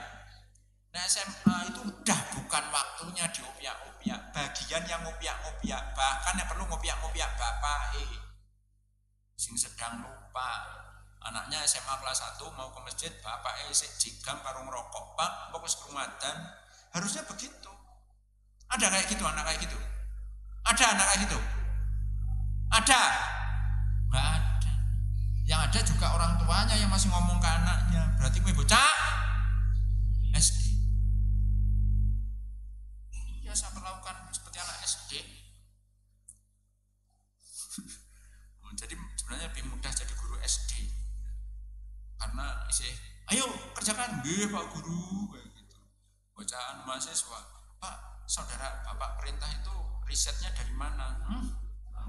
Nah SMA itu udah bukan waktunya diopiak-opiak. Bagian yang ngopiak-ngopiak, bahkan yang perlu ngopiak-ngopiak bapak sing sedang lupa. Anaknya SMA kelas 1 mau ke masjid, bapak isik jigang karung rokok, Pak, fokus ke Ramadan. Harusnya begitu. Ada kayak gitu, anak kayak gitu? Ada anak kayak gitu? Ada? Nggak ada. Yang ada juga orang tuanya yang masih ngomong ke anaknya. Berarti gue bocah SD. Biasa perlakukan seperti anak SD. Jadi sebenarnya lebih mudah jadi guru SD. Karena ayo kerjakan, nggih Pak Guru, kayak gitu. Bacaan mahasiswa, Pak, saudara Bapak perintah itu risetnya dari mana?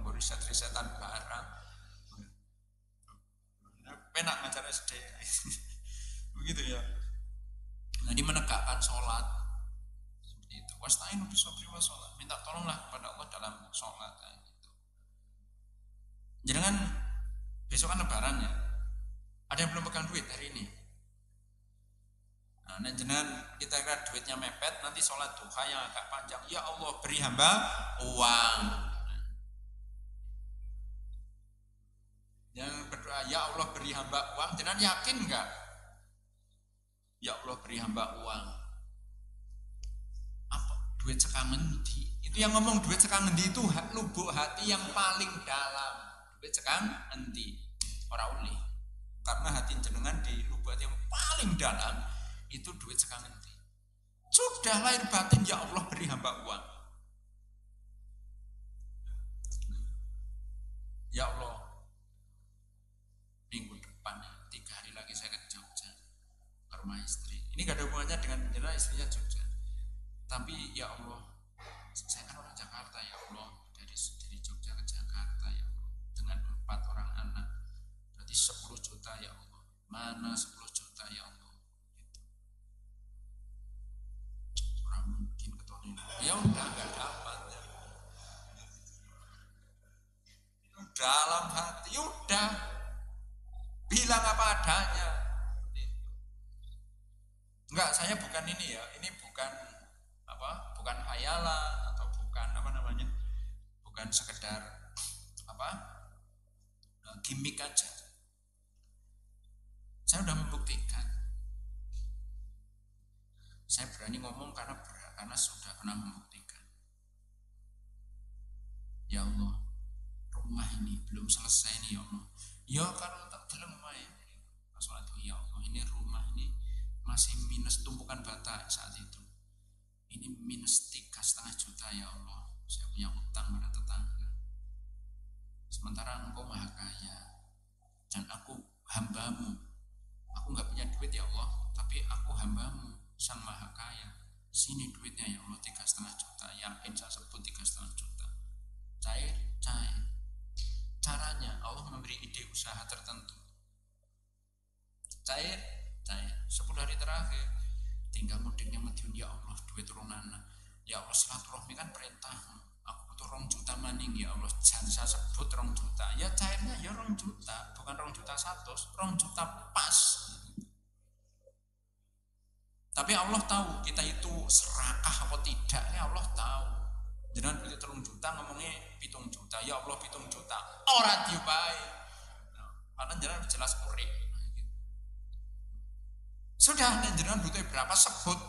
Riset-risetan barang. Penak ngajar SD. Begitu ya. Nah, menegakkan sholat seperti itu. Wasta'inu bis-sabri was sholat. Minta tolonglah kepada Allah dalam sholat gitu. Jangan besok kan lebaran ya. Ada yang belum pegang duit hari ini. Nah, jangan kita kira duitnya mepet, nanti sholat duha yang agak panjang. Ya Allah, beri hamba uang. Yang berdoa, ya Allah beri hamba uang. Jangan yakin enggak? Ya Allah beri hamba uang. Apa? Duit sekangen di. Itu yang ngomong duit sekangen di itu lubuk hati yang paling dalam. Duit sekangen di. Ora ulih. Karena hati jenengan di lubuk hati yang paling dalam itu duit sekangen di. Sudah lahir batin, ya Allah beri hamba uang. Ya Allah, minggu depan 3 hari lagi saya ke Jogja ke rumah istri. Ini gak ada hubungannya dengan jenengan, istrinya Jogja. Tapi ya Allah, saya kan orang Jakarta ya Allah, dari Jogja ke Jakarta ya Allah, dengan 4 orang anak. 10 juta ya Allah. Mana 10 juta ya Allah? Gitu. Orang mungkin ketemu. Ya udah enggak dapat ya. Dalam hati udah bilang apa adanya. Enggak, saya bukan ini ya. Ini bukan apa? Bukan hayalan atau bukan apa namanya? Bukan sekedar apa? Gimmick aja. Saya sudah membuktikan. Saya berani ngomong karena sudah pernah membuktikan. Ya Allah, rumah ini belum selesai nih ya Allah. Ya kalau tak dalam main. Masalah itu ya Allah, ini rumah ini masih minus tumpukan bata saat itu. Ini minus 3,5 juta ya Allah. Saya punya utang pada tetangga. Sementara engkau ning Madiun ya Allah duit turun anak. Ya Allah silaturahmi kan perintahmu. Aku butuh 2 juta maning ya Allah. Jangan saya sebut 2 juta. Ya cairnya ya 2 juta, bukan 2 juta 100, 2 juta pas. Tapi Allah tahu kita itu serakah apa tidak. Ya Allah tahu. Jangan duit 3 juta ngomongnya 7 juta. Ya Allah 7 juta. Ora diopahi. Karena jangan jelas kurik. Sudah, jenengan butuh berapa sebut.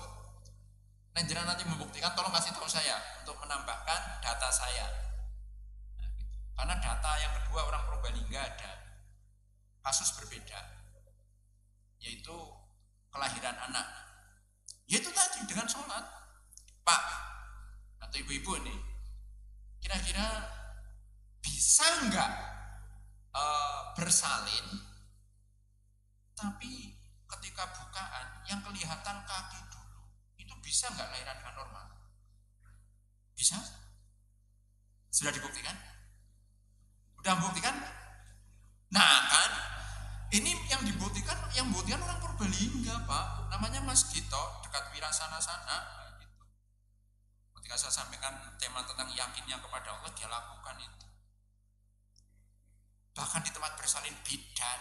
Jenengan nanti membuktikan, tolong kasih tahu saya untuk menambahkan data saya. Karena data yang kedua orang Purbalingga ada kasus berbeda, yaitu kelahiran anak. Yaitu tadi dengan sholat. Pak atau ibu-ibu nih, kira-kira bisa enggak bersalin, tapi ketika bukaan yang kelihatan kaki dulu, itu bisa nggak lahiran dengan normal? Bisa? Sudah dibuktikan? Udah membuktikan? Nah kan, ini yang dibuktikan orang Purbalingga Pak, namanya Mas Gito, dekat Wirasana sana. Gitu. Ketika saya sampaikan tema tentang yakinnya kepada Allah, dia lakukan itu. Bahkan di tempat bersalin bidan.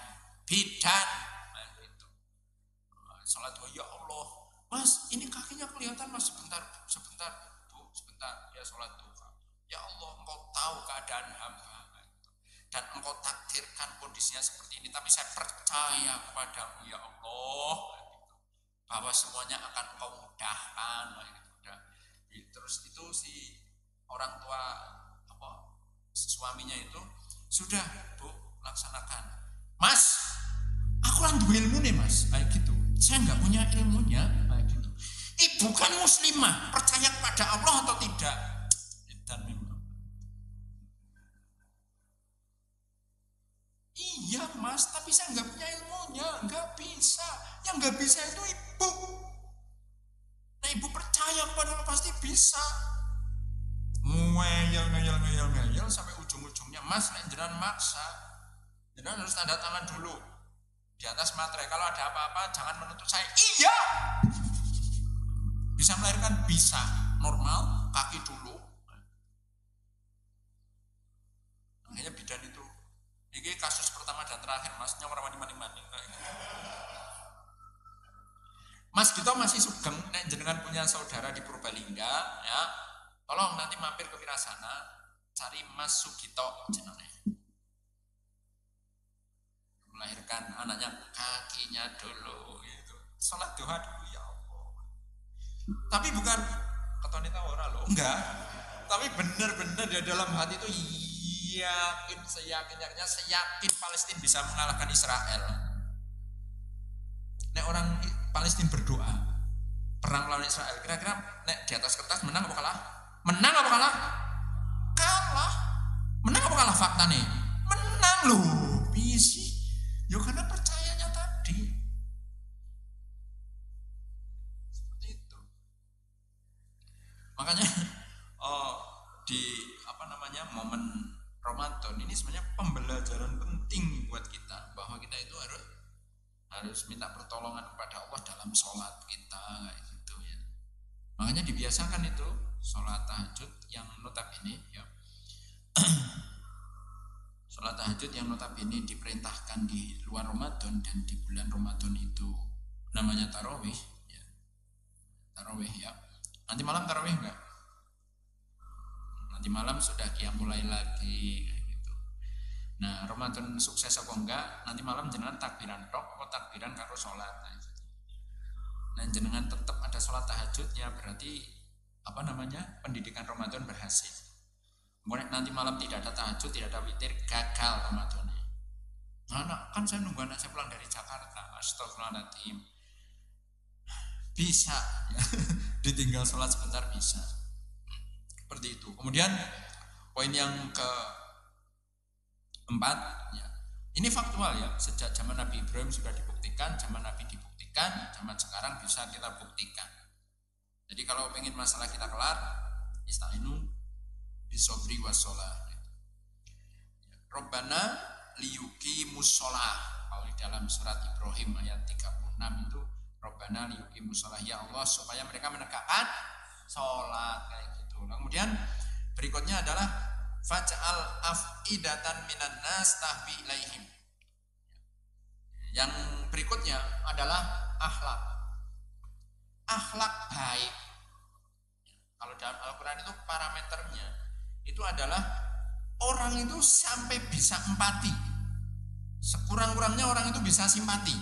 Salat ya Allah, Mas ini kakinya kelihatan Mas, sebentar Bu, sebentar, ya salat duha. Ya Allah Engkau tahu keadaan hamba dan Engkau takdirkan kondisinya seperti ini, tapi saya percaya kepadamu ya Allah bahwa semuanya akan Engkau mudahkan. Terus itu si orang tua suaminya itu sudah Bu laksanakan. Mas aku kan duwe ilmu nih Mas, kayak gitu. Saya nggak punya ilmunya, kayak gitu. Ibu kan muslimah, percaya kepada Allah atau tidak? Dan memang. Iya Mas, tapi saya nggak punya ilmunya, nggak bisa. Yang nggak bisa itu ibu. Nah ibu percaya kepada Allah pasti bisa. Ngeyel sampai ujung-ujungnya, Mas, jenengan maksa, jenengan harus tanda tangan dulu di atas materai. Kalau ada apa-apa jangan menuntut saya. Iya, bisa melahirkan, bisa normal, kaki dulu. Akhirnya bidan itu, ini kasus pertama dan terakhir Mas, nyawar maning-maning kayak gitu. Mas Gito masih sugeng, nek jenengan punya saudara di Purbalingga, ya, tolong nanti mampir ke Wirasana, cari Mas Sugito jenenge. Melahirkan anaknya kakinya dulu gitu. Salat duha dulu ya Allah. Tapi bukan ketonita ora loh, enggak. Tapi benar-benar di dalam hati itu seyakin-yakinnya Palestina bisa mengalahkan Israel. Nek orang Palestina berdoa perang melawan Israel, kira-kira nek di atas kertas menang apa kalah? Menang apa kalah? Kalah. Menang apa kalah fakta nih? Menang loh. Bisi. Ya karena percayanya tadi. Seperti itu. Makanya di momen Ramadan ini sebenarnya pembelajaran penting buat kita, bahwa kita itu harus minta pertolongan kepada Allah dalam sholat kita kayak gitu ya. Makanya dibiasakan itu sholat tahajud yang notabene ya. Sholat tahajud yang notabene diperintahkan di luar Ramadan dan di bulan Ramadan itu namanya tarawih ya. Tarawih ya. Nanti malam tarawih enggak? Nanti malam sudah mulai lagi kayak gitu. Nah, Ramadan sukses apa enggak? Nanti malam jenengan takbiran tok atau takbiran karo sholat. Nah, jenengan tetap ada sholat tahajudnya, berarti pendidikan Ramadan berhasil. Kemudian nanti malam tidak ada tahajud, tidak ada witir, gagal Ramadannya. Nah, kan saya nunggu anak saya pulang dari Jakarta, astagfirullahaladzim. Bisa ya. Ditinggal sholat sebentar bisa. Seperti itu. Kemudian poin yang keempat ya. Ini faktual ya, sejak zaman Nabi Ibrahim sudah dibuktikan, zaman Nabi dibuktikan, zaman sekarang bisa kita buktikan. Jadi kalau ingin masalah kita kelar, istainu bisobri wassalah. Rabbana liyuqimus shalah. Kalau di dalam surat Ibrahim ayat 36 itu, Rabbana liyuqimus shalah, ya Allah supaya mereka menegakkan sholat kayak gitu. Kemudian berikutnya adalah faj'al afidatan minan nas tahwi ilaihim. Yang berikutnya adalah akhlak. Akhlak baik. Kalau dalam Al-Quran itu parameternya itu adalah orang itu sampai bisa empati. Sekurang-kurangnya orang itu bisa simpati.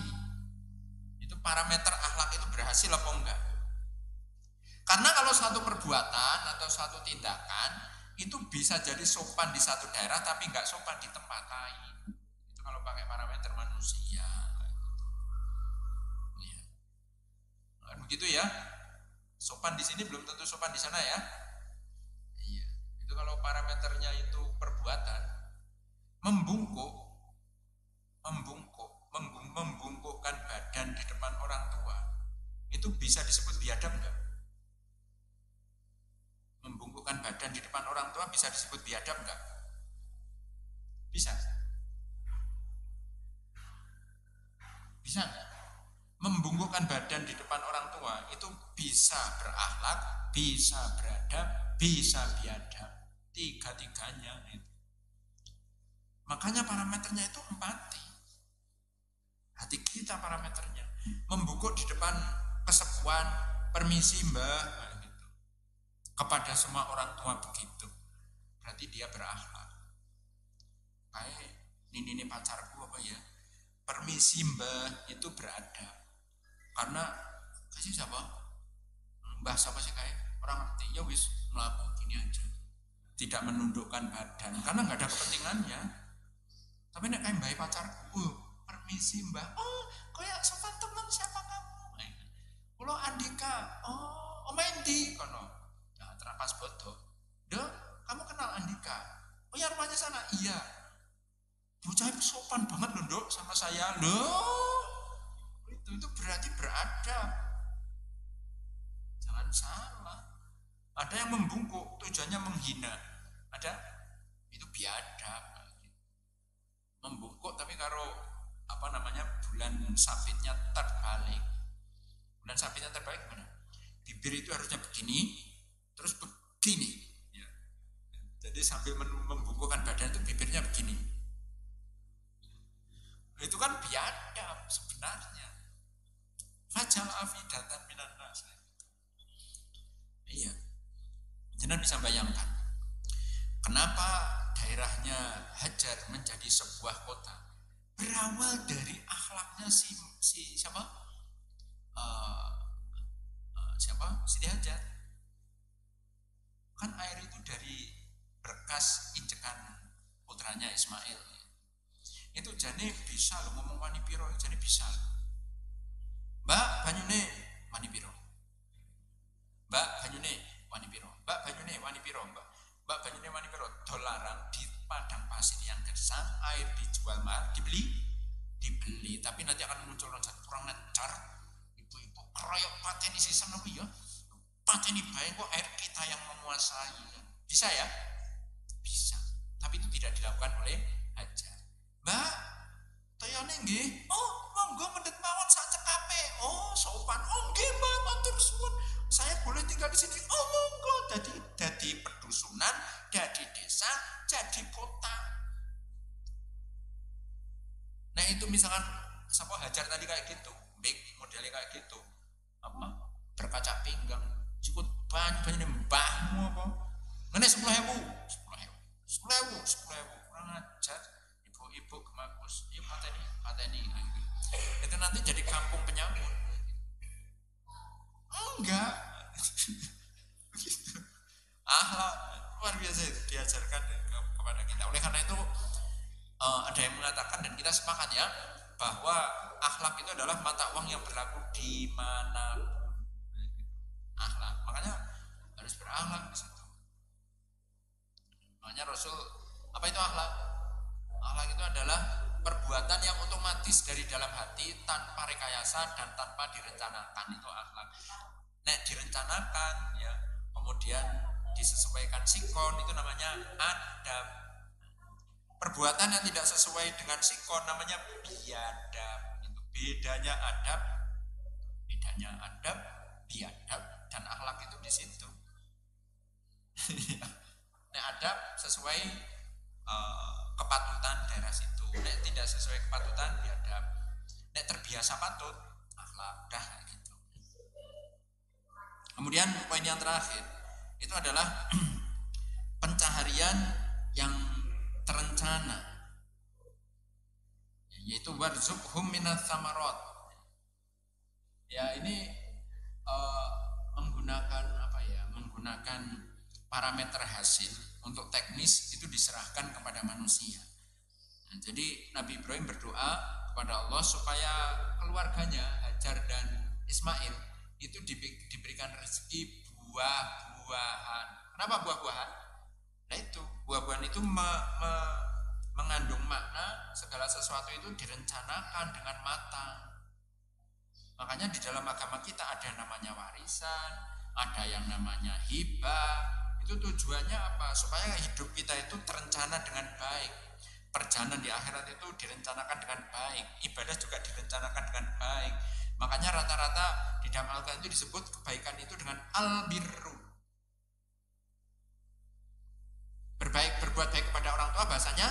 Itu parameter akhlak itu berhasil apa enggak. Karena kalau satu perbuatan atau satu tindakan itu bisa jadi sopan di satu daerah tapi enggak sopan di tempat lain. Itu kalau pakai parameter manusia. Ya. Nah, begitu ya. Sopan di sini belum tentu sopan di sana ya. Iya. Itu kalau parameternya itu perbuatan, membungkukkan badan di depan orang tua, itu bisa disebut biadab enggak? Membungkukkan badan di depan orang tua bisa disebut biadab enggak? Bisa. Bisa enggak? Membungkukkan badan di depan orang tua itu bisa berakhlak, bisa beradab, bisa biadab. Tiga-tiganya itu. Makanya parameternya itu empati. Hati kita parameternya. Membungkuk di depan kesepuan, permisi mbah, gitu. Kepada semua orang tua begitu. Berarti dia berakhlak. Kayak ini pacarku apa ya? Permisi mbah itu beradab. Karena kasih siapa? Mbah siapa sih kayak orang ngerti ya wis melakukan gini aja. Tidak menundukkan badan karena nggak ada kepentingannya. Tapi nek kayak mbah pacarku, permisi mbah. Oh, kayak sopan teman siapa kamu? Kalau Andika, oh, Om Endi kono. Nah, terapas bodoh. Dok, kamu kenal Andika? Oh ya rumahnya sana. Iya. Bocah itu sopan banget loh, Dok, sama saya. Loh. Itu berarti beradab. Jangan salah. Ada yang membungkuk tujuannya menghina. Ada itu biadab. Membungkuk tapi kalau bulan sabitnya terbalik. Bulan sabitnya terbalik gimana? Bibir itu harusnya begini, terus begini. Ya. Jadi sambil membungkukkan badan itu bibirnya begini. Itu kan biadab sebenarnya. Fajal afidatan minan nas. Iya. Jangan bisa bayangkan kenapa daerahnya Hajar menjadi sebuah kota. Berawal dari akhlaknya si siapa? Siti Hajar. Kan air itu dari berkas injekan putranya Ismail. Itu jane bisa lo ngomong wani piro, jane bisa. Mbak banyune wani piro. Mbak banyune wani piro. Mbak banyune wani piro, Mbak. Mbak banyune wani piro. Dolaran di padang pasir yang gersang, air dijual mahal, dibeli, tapi nanti akan muncul loncat kurang lancar. Ibu-ibu keroyok pateni sisa nabi ya. Pateni bae kok air kita yang menguasai. Bisa ya? Bisa. Tapi itu tidak dilakukan oleh Hajar. Mbak, toyone nggih. Oh, monggo mendhet mawon sak cekape. Oh, sopan. Oh, nggih, Mbak, matur suwun. Saya boleh tinggal di sini. Oh, monggo. Jadi pedusunan, jadi desa, jadi kota. Nah, itu misalkan siapa Hajar tadi kayak gitu, big modelnya kayak gitu. Apa? Berkaca pinggang, cukup banyak mbahmu apa? Ngene 10.000. Kurang ajar. Ibu kemakus, iya pateni. Itu nanti jadi kampung penyamun. Enggak. Begitu. Akhlak luar biasa itu diajarkan kepada kita. Oleh karena itu ada yang mengatakan dan kita sepakat ya bahwa akhlak itu adalah mata uang yang berlaku di manapun. Akhlak, makanya harus berakhlak di situ. Makanya Rasul, apa itu akhlak? Akhlak itu adalah perbuatan yang otomatis dari dalam hati tanpa rekayasa dan tanpa direncanakan, itu akhlak. Nek direncanakan ya, kemudian disesuaikan sikon, itu namanya adab. Perbuatan yang tidak sesuai dengan sikon namanya biadab. Itu bedanya adab adanya adab, biadab, dan akhlak itu di situ. Nek adab sesuai kepatutan daerah situ. Nek tidak sesuai kepatutan biadab. Nek terbiasa patut akhlak, dah gitu. Kemudian poin yang terakhir itu adalah pencaharian yang terencana, yaitu warzuqhum minats tsamarot. Ya ini menggunakan menggunakan parameter hasil untuk teknis itu diserahkan kepada manusia. Nah, jadi Nabi Ibrahim berdoa kepada Allah supaya keluarganya Hajar dan Ismail itu diberikan rezeki buah-buahan. Kenapa buah-buahan? Nah itu buah-buahan itu mengandung makna segala sesuatu itu direncanakan dengan matang. Makanya di dalam agama kita ada yang namanya warisan, ada yang namanya hibah. Itu tujuannya apa? Supaya hidup kita itu terencana dengan baik. Perjalanan di akhirat itu direncanakan dengan baik. Ibadah juga direncanakan dengan baik. Makanya rata-rata di dalam Al-Quran itu disebut kebaikan itu dengan al-birru. Berbuat baik kepada orang tua bahasanya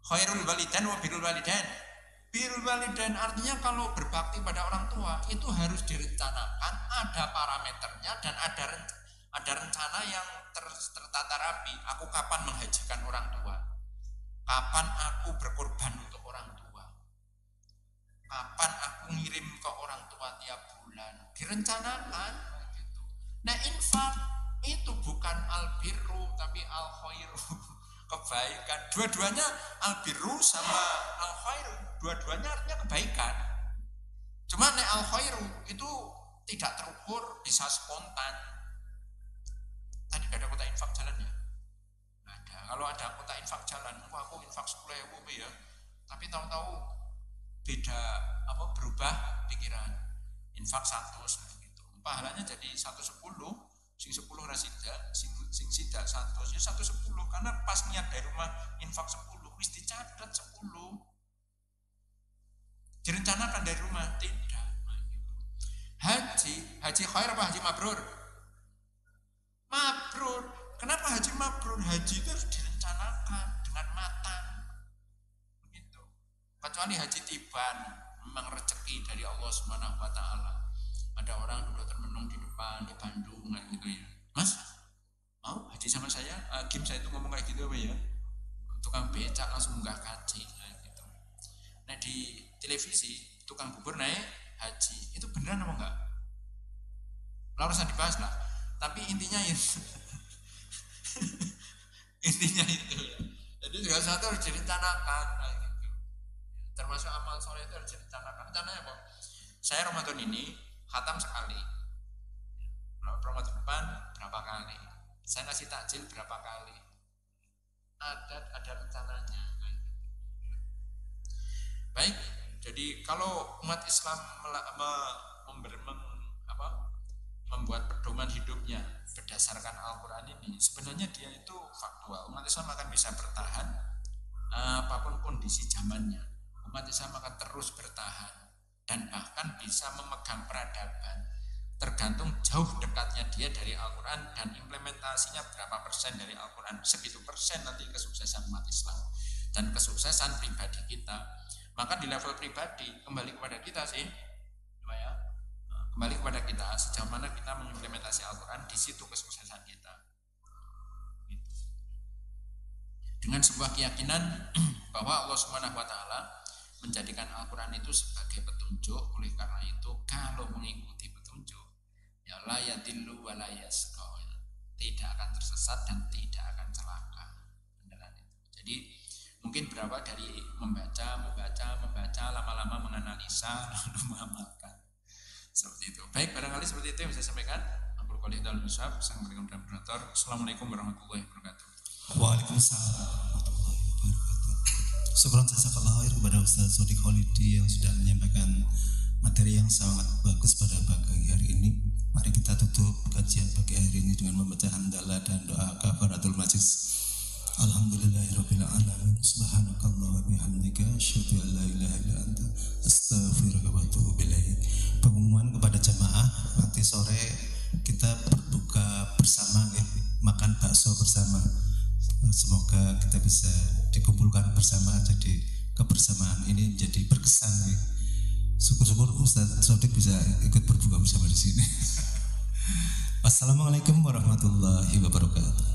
khairul walidain wa birrul walidain. Birrul walidain artinya kalau berbakti pada orang tua itu harus direncanakan, ada parameternya dan ada rencana yang tertata rapi. Aku kapan menghajikan orang tua? Kapan aku berkorban untuk orang tua? Kapan aku ngirim ke orang tua tiap bulan? Direncanakan gitu. Nah, infak itu bukan al-birru tapi al-khairu. Kebaikan. Dua-duanya al-birru sama al-khairu. Dua-duanya artinya kebaikan. Cuma nek al-khairu itu tidak terukur, bisa spontan. Tadi ada kota infak jalannya? Ada. Kalau ada kota infak jalan, aku infak 10.000 ya. Tapi tahu-tahu beda berubah pikiran. Infak 100 gitu. Pahalanya jadi 110. Sing 10 rasida, sing sida 100 ya 110 karena pas niat dari rumah infak 10 wis dicatat 10. Direncanakan dari rumah tidak. Haji khair apa haji mabrur? Mabrur. Kenapa haji mabrur? Haji itu harus direncanakan dengan matang. Begitu. Kecuali haji tiban, memang rezeki dari Allah Subhanahu wa taala. Ada orang duduk termenung di depan di Bandung gitu ya. Mas, mau haji sama saya? Kim saya itu ngomong kayak gitu apa ya? Tukang becak langsung munggah kaji gitu. Nah di televisi tukang bubur naik haji itu beneran apa enggak? Lah harus dibahas lah. Tapi intinya itu intinya itu ya. Jadi segala sesuatu harus direncanakan gitu. Termasuk amal soleh itu harus direncanakan. Rencananya apa? Saya Ramadan ini khatam sekali. Ramadan depan berapa kali? Saya ngasih takjil berapa kali? Ada rencananya. Baik, jadi kalau umat Islam membuat pedoman hidupnya berdasarkan Al-Quran ini, sebenarnya dia itu faktual. Umat Islam akan bisa bertahan apapun kondisi zamannya. Umat Islam akan terus bertahan dan bahkan bisa memegang peradaban. Tergantung jauh dekatnya dia dari Al-Quran dan implementasinya berapa persen dari Al-Quran. Segitu persen nanti kesuksesan umat Islam dan kesuksesan pribadi kita. Maka di level pribadi kembali kepada kita sih, ya, kembali kepada kita sejauh mana kita mengimplementasi Al-Quran, di situ kesuksesan kita. Dengan sebuah keyakinan bahwa Allah Subhanahu wa taala menjadikan Al-Quran itu sebagai petunjuk. Oleh karena itu kalau mengikuti petunjuk ya la yadillu wa la yasqa, tidak akan tersesat dan tidak akan celaka. Beneran itu. Jadi mungkin berapa dari membaca lama-lama menganalisa lalu mengamalkan. Seperti itu. Baik, barangkali seperti itu yang saya sampaikan. Aku qouli dalam ushab sang berikan moderator. Assalamualaikum warahmatullahi wabarakatuh. Waalaikumsalam warahmatullahi wabarakatuh. Syukran jazakallahu khair kepada Ustaz Sodik Khalidi yang sudah menyampaikan materi yang sangat bagus pada pagi hari ini. Mari kita tutup kajian pagi hari ini dengan membaca hamdalah dan doa kafaratul majlis. Alhamdulillahirabbil alamin. Subhanakallah wa bihamdika asyhadu an la ilaha illa anta astaghfiruka wa atubu ilaik. kita berbuka bersama ya, makan bakso bersama. Semoga kita bisa dikumpulkan bersama, jadi kebersamaan ini menjadi berkesan ya. Syukur-syukur Ustaz Sodik bisa ikut berbuka bersama di sini. Wassalamualaikum warahmatullahi wabarakatuh.